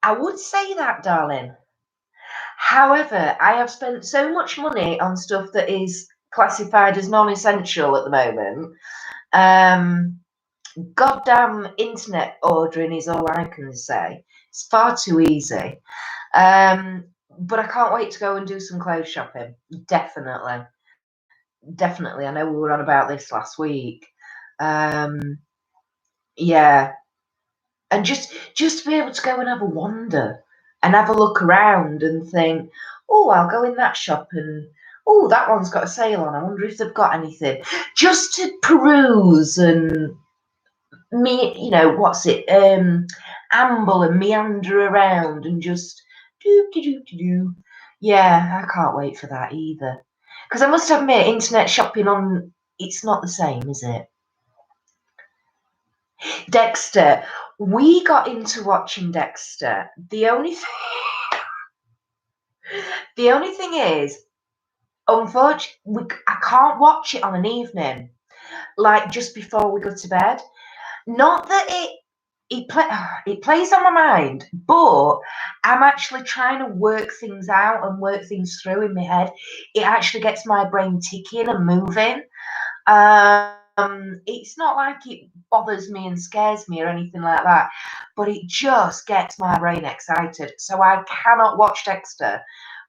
Speaker 1: I would say that, darling. However, I have spent so much money on stuff that is classified as non-essential at the moment. Um, Goddamn internet ordering is all I can say. It's far too easy. But I can't wait to go and do some clothes shopping. Definitely. Definitely. I know we were on about this last week. Um, yeah. And just to be able to go and have a wander and have a look around and think, oh, I'll go in that shop and oh, that one's got a sale on. I wonder if they've got anything. Just to peruse and what's it? Amble and meander around and just do. Yeah, I can't wait for that either. Because I must admit, internet shopping on it's not the same, is it? Dexter. We got into watching Dexter. The only thing is, unfortunately, I can't watch it on an evening, like just before we go to bed. Not that it plays on my mind, but I'm actually trying to work things out and work things through in my head. It actually gets my brain ticking and moving. It's not like it bothers me and scares me or anything like that, but it just gets my brain excited. So I cannot watch Dexter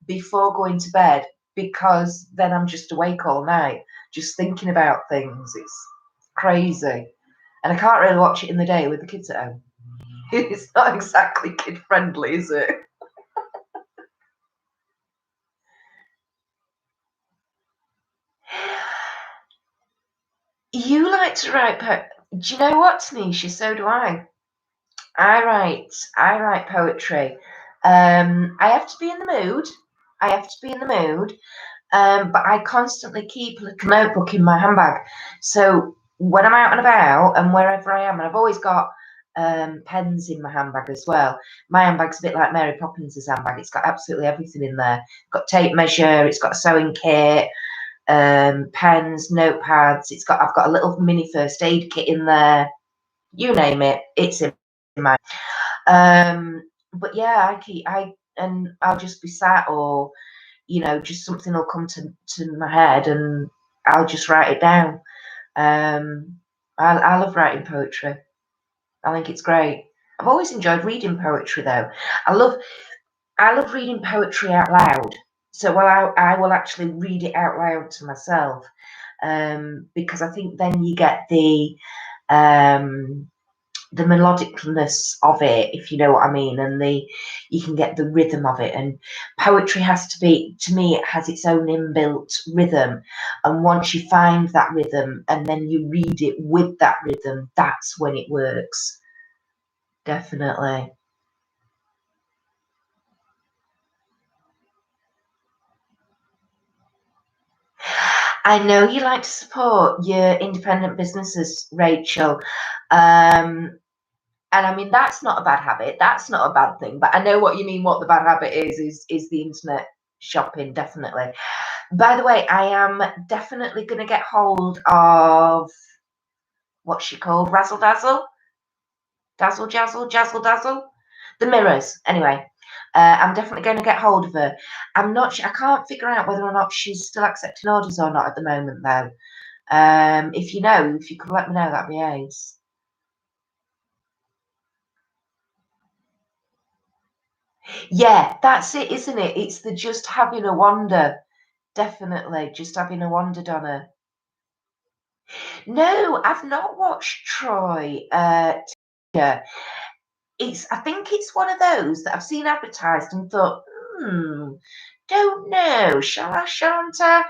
Speaker 1: before going to bed because then I'm just awake all night, just thinking about things. It's crazy. And I can't really watch it in the day with the kids at home. It's not exactly kid friendly, is it? You like to write Do you know what, Tanisha? So do I. I write poetry. I have to be in the mood. I have to be in the mood. But I constantly keep a little notebook in my handbag. So when I'm out and about and wherever I am, and I've always got pens in my handbag as well. My handbag's a bit like Mary Poppins' handbag. It's got absolutely everything in there. It's got tape measure. It's got a sewing kit, pens, notepads. I've got a little mini first aid kit in there. You name it, it's in my. Um, but yeah, and I'll just be sat or just something will come to my head and I'll just write it down. I love writing poetry. I think it's great. I've always enjoyed reading poetry though. I love I love reading poetry out loud. So I will actually read it out loud to myself, because I think then you get um, the melodicness of it, if you know what I mean, and you can get the rhythm of it. And poetry has to be, to me, it has its own inbuilt rhythm. And once you find that rhythm and then you read it with that rhythm, that's when it works. Definitely. I know you like to support your independent businesses, Rachel. And I mean that's not a bad habit. That's not a bad thing. But I know what you mean. What the bad habit is the internet shopping, definitely. By the way, I am definitely going to get hold of what's she called? Razzle Dazzle, Dazzle Jazzle, Jazzle Dazzle, the mirrors. Anyway, I'm definitely going to get hold of her. I'm not. I can't figure out whether or not she's still accepting orders or not at the moment, though. If you know, if you could let me know, that'd be ace. Yeah, that's it, isn't it? It's the just having a wander. Definitely, just having a wander, Donna. No, I've not watched Troy. Yeah, I think it's one of those that I've seen advertised and thought, don't know, shall I, shan't I?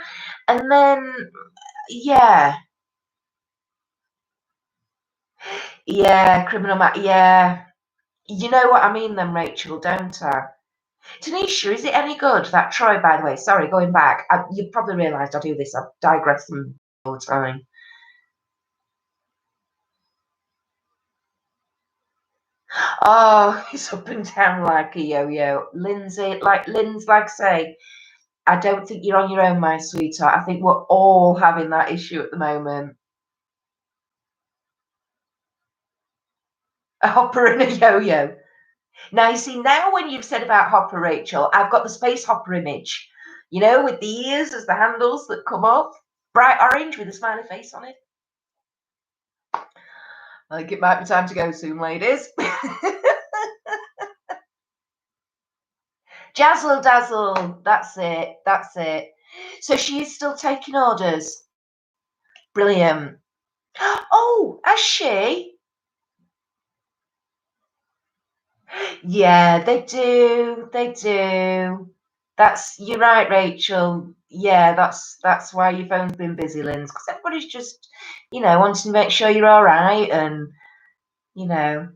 Speaker 1: And then, yeah, Yeah, yeah. You know what I mean then, Rachel, don't I? Tanisha, is it any good, that Troy, by the way? Sorry, going back. You've probably realised I do this. I digress all the time. Oh, it's up and down like a yo-yo. Lindsay, like I say, I don't think you're on your own, my sweetheart. I think we're all having that issue at the moment. A hopper and a yo-yo. Now, you see, now when you've said about hopper, Rachel, I've got the space hopper image, with the ears as the handles that come up, bright orange with a smiley face on it. I think it might be time to go soon, ladies. Jazzle dazzle. That's it. That's it. So she is still taking orders. Brilliant. Oh, has she? Yeah, they do. They do. You're right, Rachel. Yeah, that's why your phone's been busy, Linz, because everybody's just, wanting to make sure you're all right, and you know.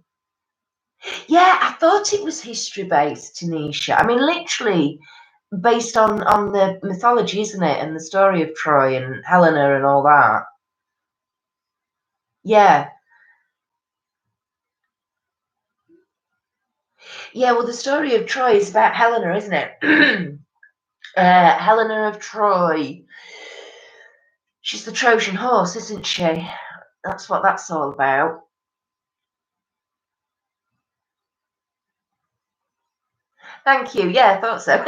Speaker 1: Yeah, I thought it was history based, Tanisha. I mean, literally based on the mythology, isn't it, and the story of Troy and Helena and all that. Yeah, yeah. Well, the story of Troy is about Helena, isn't it? Helena of Troy. She's the Trojan horse, isn't she? That's what that's all about. Thank you. Yeah, I thought so.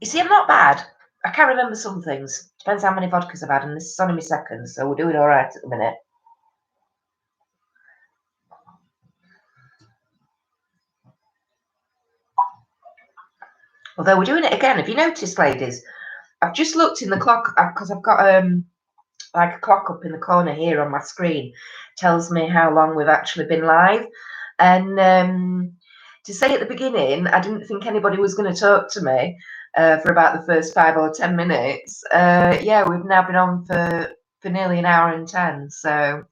Speaker 1: You see, I'm not bad. I can't remember some things. Depends how many vodkas I've had, and this is only my second, so we're doing all right at the minute. Although we're doing it again. Have you noticed, ladies? I've just looked in the clock because I've got like a clock up in the corner here on my screen, tells me how long we've actually been live. And to say at the beginning, I didn't think anybody was going to talk to me for about the first 5 or 10 minutes. Yeah, we've now been on for nearly an hour and 10, so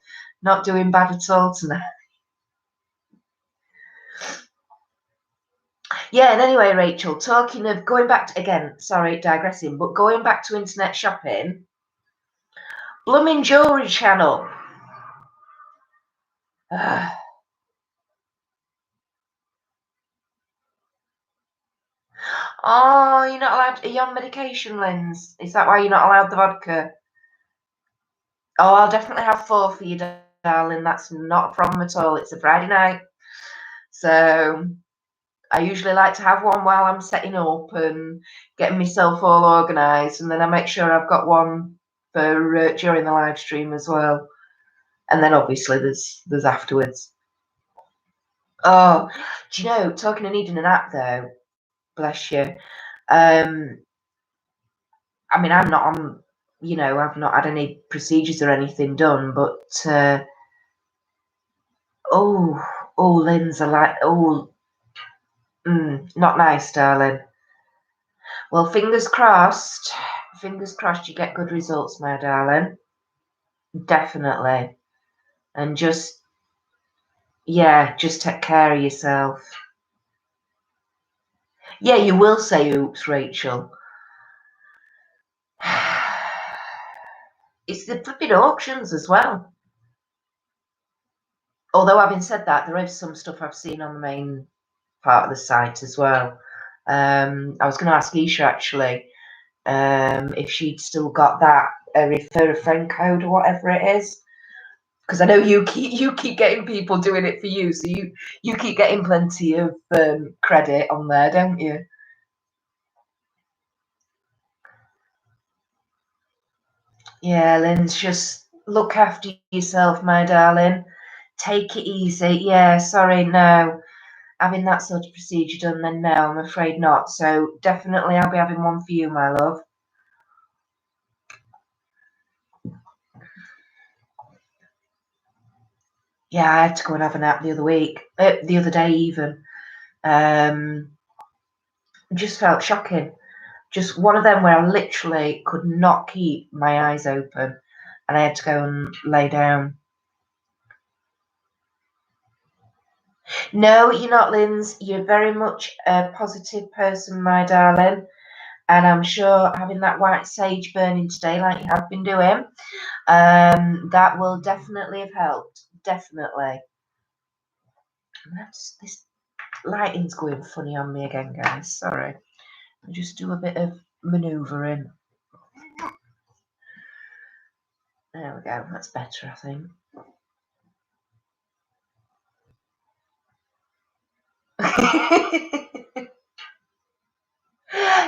Speaker 1: not doing bad at all tonight. Yeah, and anyway, Rachel, talking of going back to, again, sorry, digressing, but going back to internet shopping, Blooming Jewelry Channel. Oh, you're not allowed. Are you on medication, Linz? Is that why you're not allowed the vodka? Oh, I'll definitely have 4 for you, darling. That's not a problem at all. It's a Friday night, so I usually like to have one while I'm setting up and getting myself all organised, and then I make sure I've got one for during the live stream as well. And then obviously there's afterwards. Oh, do you know? Talking of needing an app though, bless you. I mean, I'm not on, I've not had any procedures or anything done, but oh, oh, Lynn's not nice, darling. Well, fingers crossed you get good results, my darling. Definitely. And just take care of yourself. Yeah, you will say oops, Rachel. It's the flipping auctions as well. Although, having said that, there is some stuff I've seen on the main part of the site as well. I was going to ask Isha actually if she'd still got that refer a friend code or whatever it is, because I know you keep getting people doing it for you, so you keep getting plenty of credit on there, don't you? Yeah, Lynn's just look after yourself, my darling. Take it easy. Yeah, sorry, no. Having that sort of procedure done, then no, I'm afraid not. So definitely I'll be having one for you, my love. Yeah, I had to go and have a nap the other day even. Just felt shocking. Just one of them where I literally could not keep my eyes open. and I had to go and lay down. No, you're not, Linz. You're very much a positive person, my darling. And I'm sure having that white sage burning today, like you have been doing, that will definitely have helped. Definitely. This lighting's going funny on me again, guys. Sorry. I'll just do a bit of manoeuvring. There we go. That's better, I think.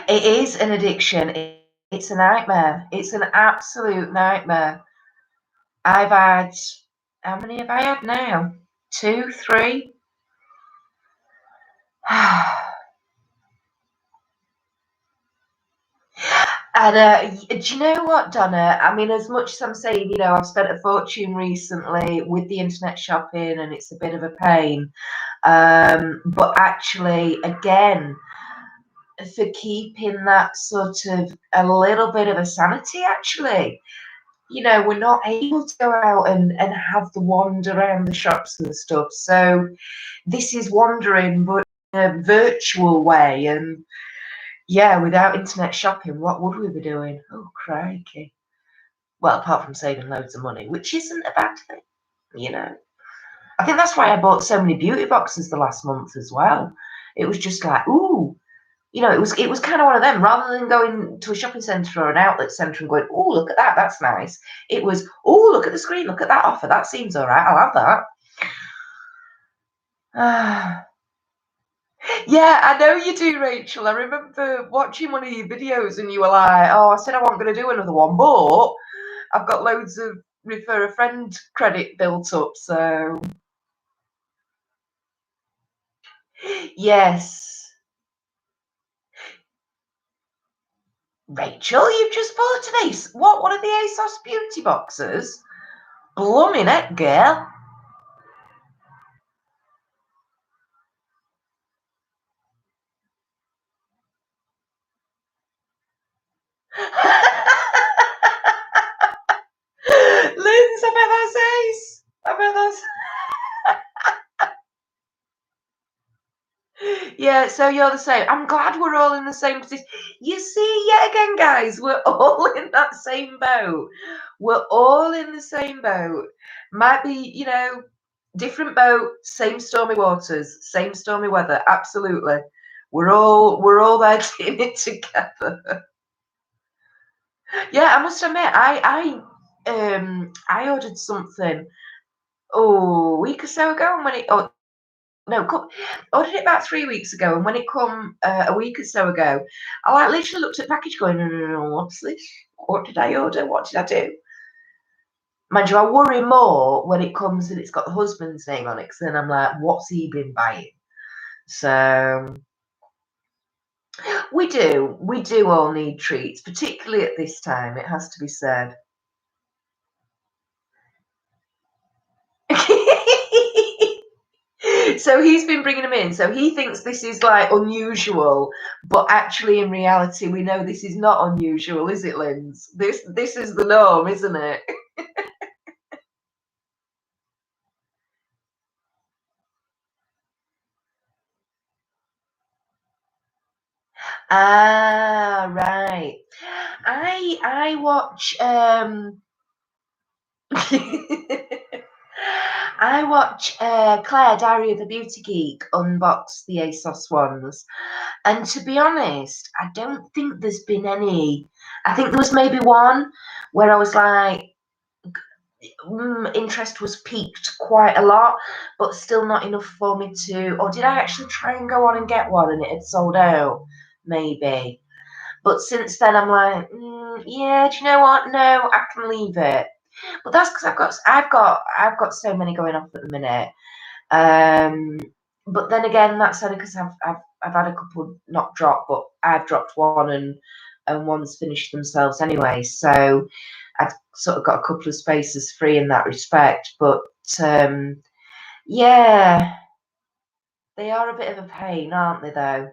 Speaker 1: It is an addiction. It's a nightmare. It's an absolute nightmare. I've had, how many have I had now? 2, 3? And do you know what, Donna? I mean, as much as I'm saying, you know, I've spent a fortune recently with the internet shopping and it's a bit of a pain. But actually, again, for keeping that sort of a little bit of a sanity, actually, you know, we're not able to go out and have the wander around the shops and stuff. So this is wandering, but in a virtual way. And yeah, without internet shopping, what would we be doing? Oh, crikey. Well, apart from saving loads of money, which isn't a bad thing, you know. I think that's why I bought so many beauty boxes the last month as well. It was just like, ooh, you know, it was kind of one of them. Rather than going to a shopping centre or an outlet centre and going, oh, look at that, that's nice. It was, oh, look at the screen, look at that offer, that seems all right, I'll have that. Yeah, I know you do, Rachel. I remember watching one of your videos and you were like, oh, I said I wasn't going to do another one, but I've got loads of refer a friend credit built up, so. Yes. Rachel, you've just bought an Ace. What, one of the ASOS beauty boxes? Blooming heck, girl. Linz, I bet that's Ace. I bet that's. Yeah, so you're the same. I'm glad we're all in the same position. You see, yet again, guys, we're all in that same boat. We're all in the same boat. Might be, you know, different boat, same stormy waters, same stormy weather. Absolutely. We're all there in it together. Yeah, I must admit, I ordered something a week or so ago, and when it no, ordered it about 3 weeks ago, and when it come a week or so ago, I like literally looked at the package going, no, what's this? What did I order? What did I do? Mind you, I worry more when it comes and it's got the husband's name on it, because then I'm like, what's he been buying? So we do all need treats, particularly at this time, it has to be said. So he's been bringing them in. So he thinks this is like unusual, but actually, in reality, we know this is not unusual, is it, Linz? This is the norm, isn't it? Ah, right. I watch I watch Claire, Diary of a Beauty Geek, unbox the ASOS ones. And to be honest, I don't think there's been any. I think there was maybe one where I was like, interest was peaked quite a lot, but still not enough for me to. Or did I actually try and go on and get one and it had sold out? Maybe. But since then, I'm like, yeah. Do you know what? No, I can leave it. But that's because I've got so many going off at the minute. Um, but then again, that's only because I've had a couple not drop, but I've dropped one and one's finished themselves anyway. So I've sort of got a couple of spaces free in that respect. But yeah, they are a bit of a pain, aren't they? Though.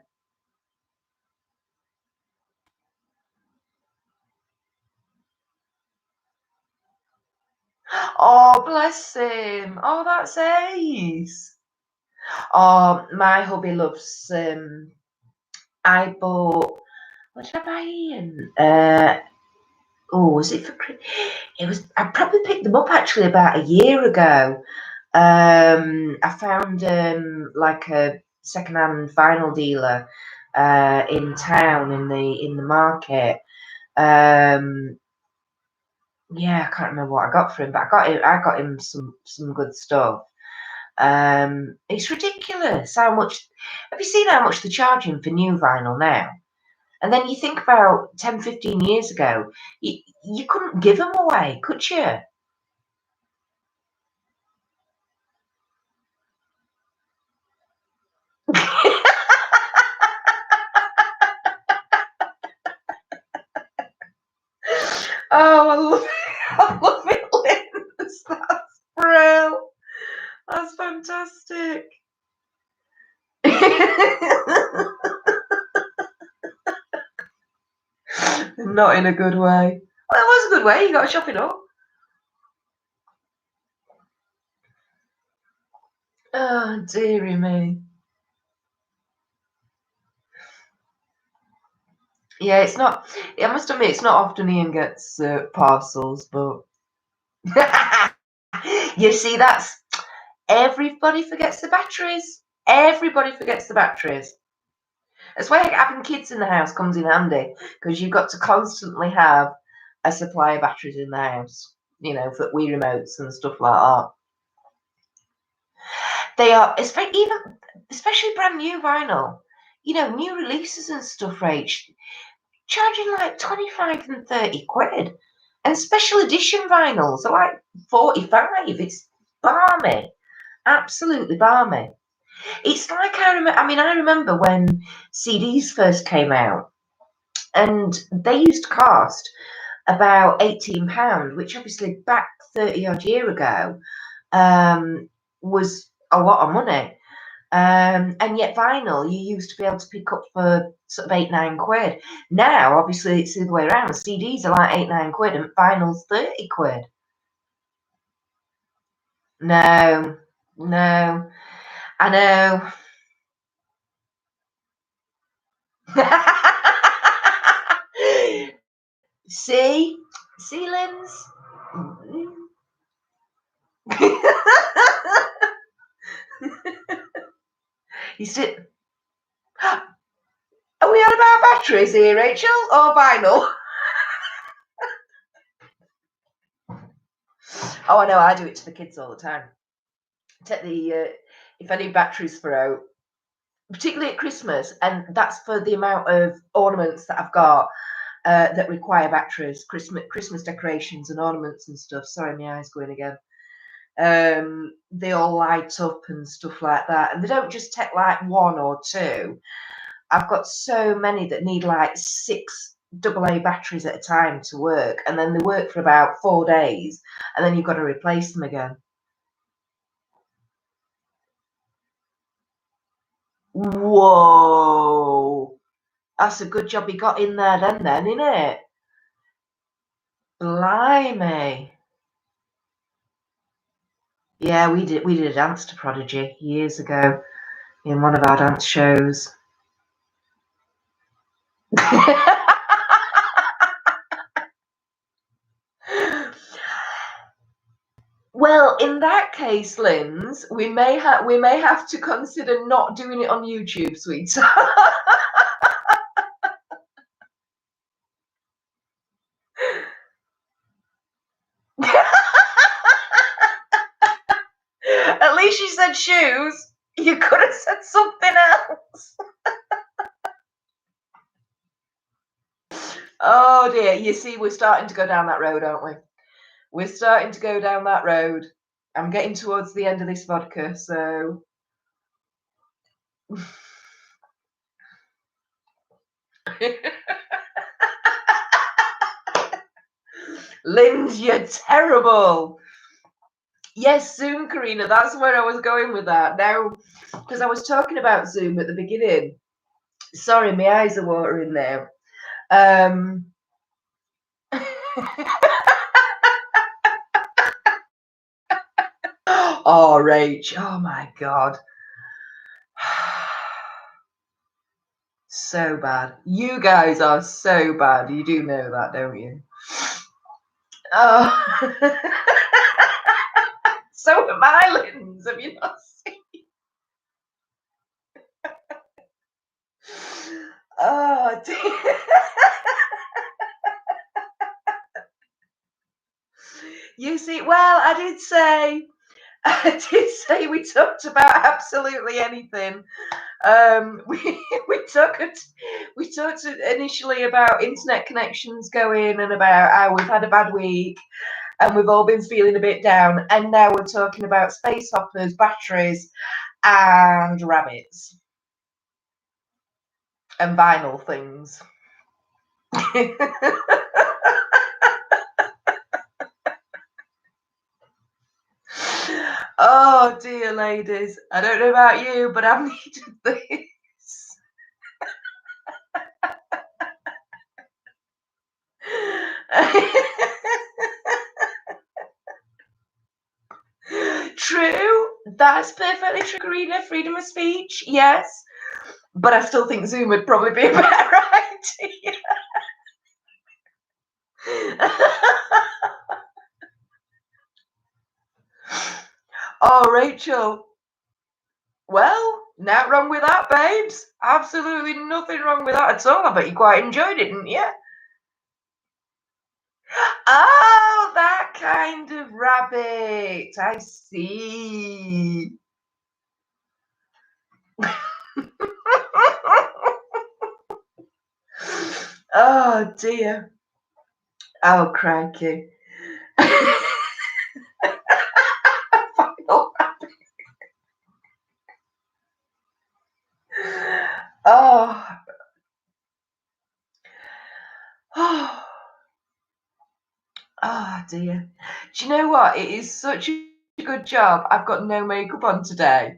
Speaker 1: Oh, bless him. Oh, that's ace. Oh, my hubby loves. I bought. What did I buy him? Oh, was it for? It was. I probably picked them up actually about a year ago. I found like a second-hand vinyl dealer in town in the market. Um, yeah, I can't remember what I got for him, but I got him some good stuff. It's ridiculous how much. Have you seen how much they're charging for new vinyl now? And then you think about 10, 15 years ago, you couldn't give them away, could you? Oh, I love it. I love it, Liz. That's brilliant. That's fantastic. Not in a good way. Well, it was a good way. You got to shop it up. Oh, dearie me. Yeah, it's not. I must admit, it's not often Ian gets parcels, but you see, that's everybody forgets the batteries. Everybody forgets the batteries. That's why having kids in the house comes in handy because you've got to constantly have a supply of batteries in the house. You know, for Wii remotes and stuff like that. They are, especially brand new vinyl. You know, new releases and stuff, Rach, charging like 25 and 30 quid. And special edition vinyls are like 45. It's balmy. Absolutely balmy. It's like I remember when CDs first came out and they used to cost about £18, which obviously back 30 odd year ago was a lot of money. And yet vinyl you used to be able to pick up for sort of 8, 9 quid. Now, obviously, it's the other way around. CDs are like 8, 9 quid and vinyl's 30 quid. No, no, I know. See, ceilings. You still. Are we on about batteries here, Rachel, or vinyl? Oh, I know. I do it to the kids all the time. Take the if I need batteries for out, particularly at Christmas, and that's for the amount of ornaments that I've got that require batteries. Christmas decorations and ornaments and stuff. Sorry, my eyes going again. They all light up and stuff like that, and they don't just take like one or two. I've got so many that need like 6 AA batteries at a time to work, and then they work for about 4 days, and then you've got to replace them again. Whoa, that's a good job he got in there then, isn't it? Blimey. Yeah, we did a dance to Prodigy years ago in one of our dance shows. Well, in that case, Linz, we may have to consider not doing it on YouTube, sweetheart. At least you said shoes. You could have said something else. Oh dear. You see, we're starting to go down that road, aren't we? We're starting to go down that road. I'm getting towards the end of this vodka, so. Linz, you're terrible. Yes, Zoom, Karina. That's where I was going with that. Now, because I was talking about Zoom at the beginning. Sorry, my eyes are watering now. Um, Oh, Rach. Oh my God. So bad. You guys are so bad. You do know that, don't you? Oh. So am I, Linz. Have you not seen? Oh, dear. You see, well, I did say we talked about absolutely anything. We talked initially about internet connections going and about how we've had a bad week and we've all been feeling a bit down, and now we're talking about space hoppers, batteries, and rabbits and vinyl things. Oh dear, ladies, I don't know about you, but I've needed this. True, that's perfectly true, Karina. Freedom of speech, yes, but I still think Zoom would probably be a better idea. Oh, Rachel. Well, not wrong with that, babes. Absolutely nothing wrong with that at all. I bet you quite enjoyed it, didn't you? Oh, that kind of rabbit. I see. Oh, dear. Oh, crikey. Oh, oh, oh, dear. Do you know what? It is such a good job. I've got no makeup on today.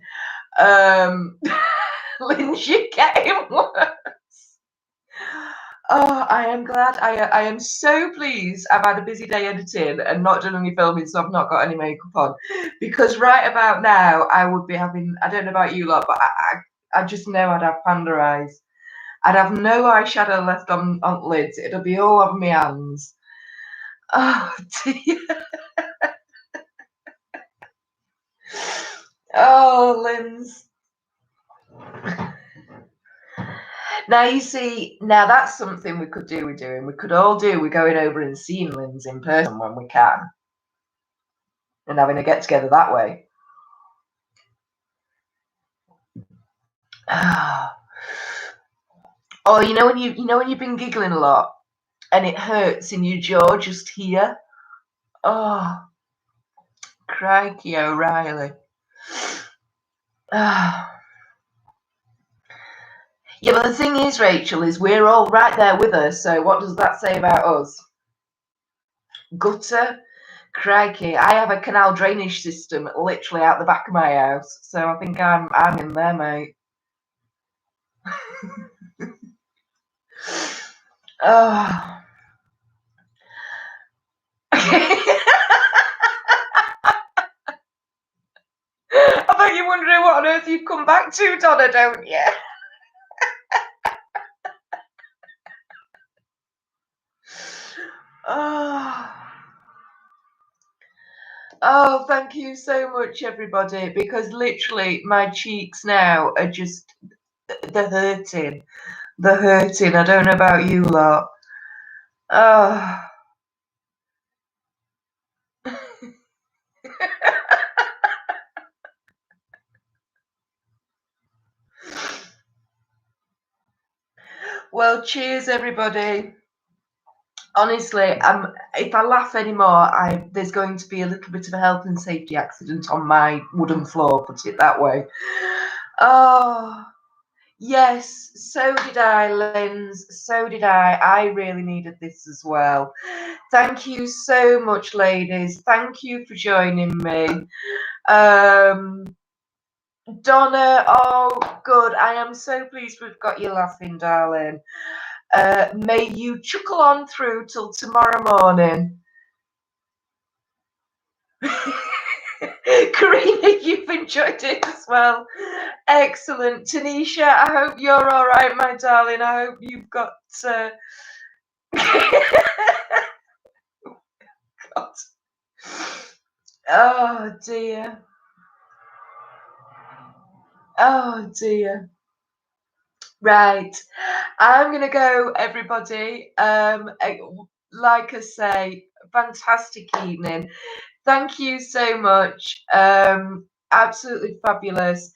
Speaker 1: Lynch, you're getting worse. Oh, I am glad. I am so pleased I've had a busy day editing and not done any filming, so I've not got any makeup on. Because right about now, I would be having, I don't know about you lot, but I just know I'd have panda eyes. I'd have no eyeshadow left on lids. It'll be all over my hands. Oh, dear. Oh, Linz. Now you see, now that's something we could do. We're doing. We could all do. We're going over and seeing Linz in person when we can, and having a get together that way. Oh, you know when you've been giggling a lot and it hurts in your jaw just here. Oh, crikey, O'Reilly. Ah. Yeah, but the thing is, Rachel, is we're all right there with her. So what does that say about us? Gutter. Crikey, I have a canal drainage system literally out the back of my house, so I think I'm in there, mate. Oh. I bet you're wondering what on earth you've come back to, Donna, don't you? Oh. Oh, thank you so much, everybody, because literally my cheeks now are just, they're hurting. They're hurting. I don't know about you lot. Oh. Well, cheers, everybody. Honestly, if I laugh anymore, there's going to be a little bit of a health and safety accident on my wooden floor, put it that way. Oh, yes, so did I, Linz. So did I. I really needed this as well. Thank you so much, ladies. Thank you for joining me. Donna, oh, good. I am so pleased we've got you laughing, darling. May you chuckle on through till tomorrow morning. Karina, you've enjoyed it as well. Excellent. Tanisha, I hope you're all right, my darling. I hope you've got. God. Oh dear. Oh dear. Right. I'm gonna go, everybody. Like I say, fantastic evening. Thank you so much. Absolutely fabulous.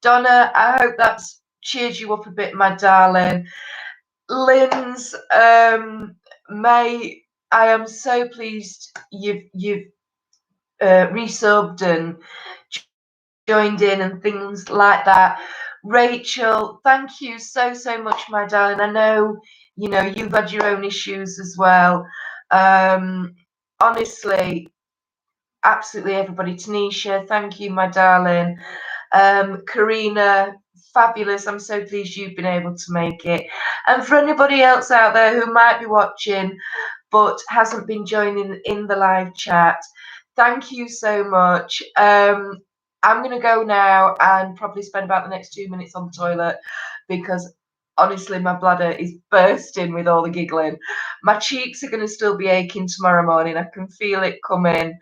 Speaker 1: Donna, I hope that's cheered you up a bit, my darling. Lynn's, May, I am so pleased you've resubbed and joined in and things like that. Rachel, thank you so much, my darling. I know you've had your own issues as well. Honestly, absolutely everybody. Tanisha, thank you, my darling. Karina, fabulous. I'm so pleased you've been able to make it. And for anybody else out there who might be watching but hasn't been joining in the live chat, thank you so much. I'm going to go now and probably spend about the next 2 minutes on the toilet because honestly, my bladder is bursting with all the giggling. My cheeks are going to still be aching tomorrow morning. I can feel it coming.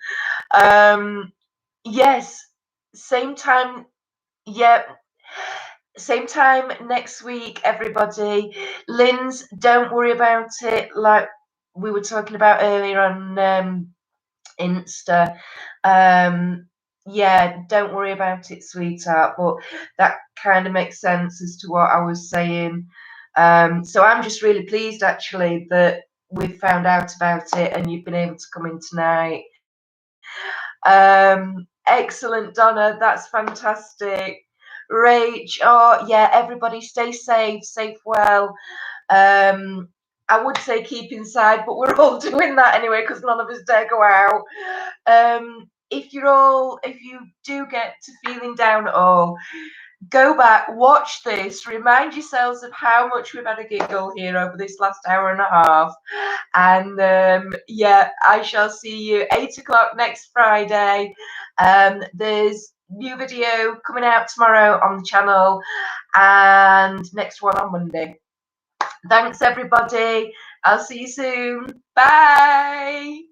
Speaker 1: Yes, same time. Yep, same time next week, everybody. Lynn's, don't worry about it. Like we were talking about earlier on Insta. Yeah, don't worry about it, sweetheart. But that kind of makes sense as to what I was saying. So I'm just really pleased actually that we've found out about it and you've been able to come in tonight. Excellent, Donna. That's fantastic. Rach, oh yeah, everybody stay safe well. I would say keep inside, but we're all doing that anyway because none of us dare go out. If you do get to feeling down at all, go back, watch this, remind yourselves of how much we've had a giggle here over this last hour and a half. And yeah, I shall see you 8 o'clock next Friday. There's new video coming out tomorrow on the channel and next one on Monday. Thanks, everybody. I'll see you soon. Bye.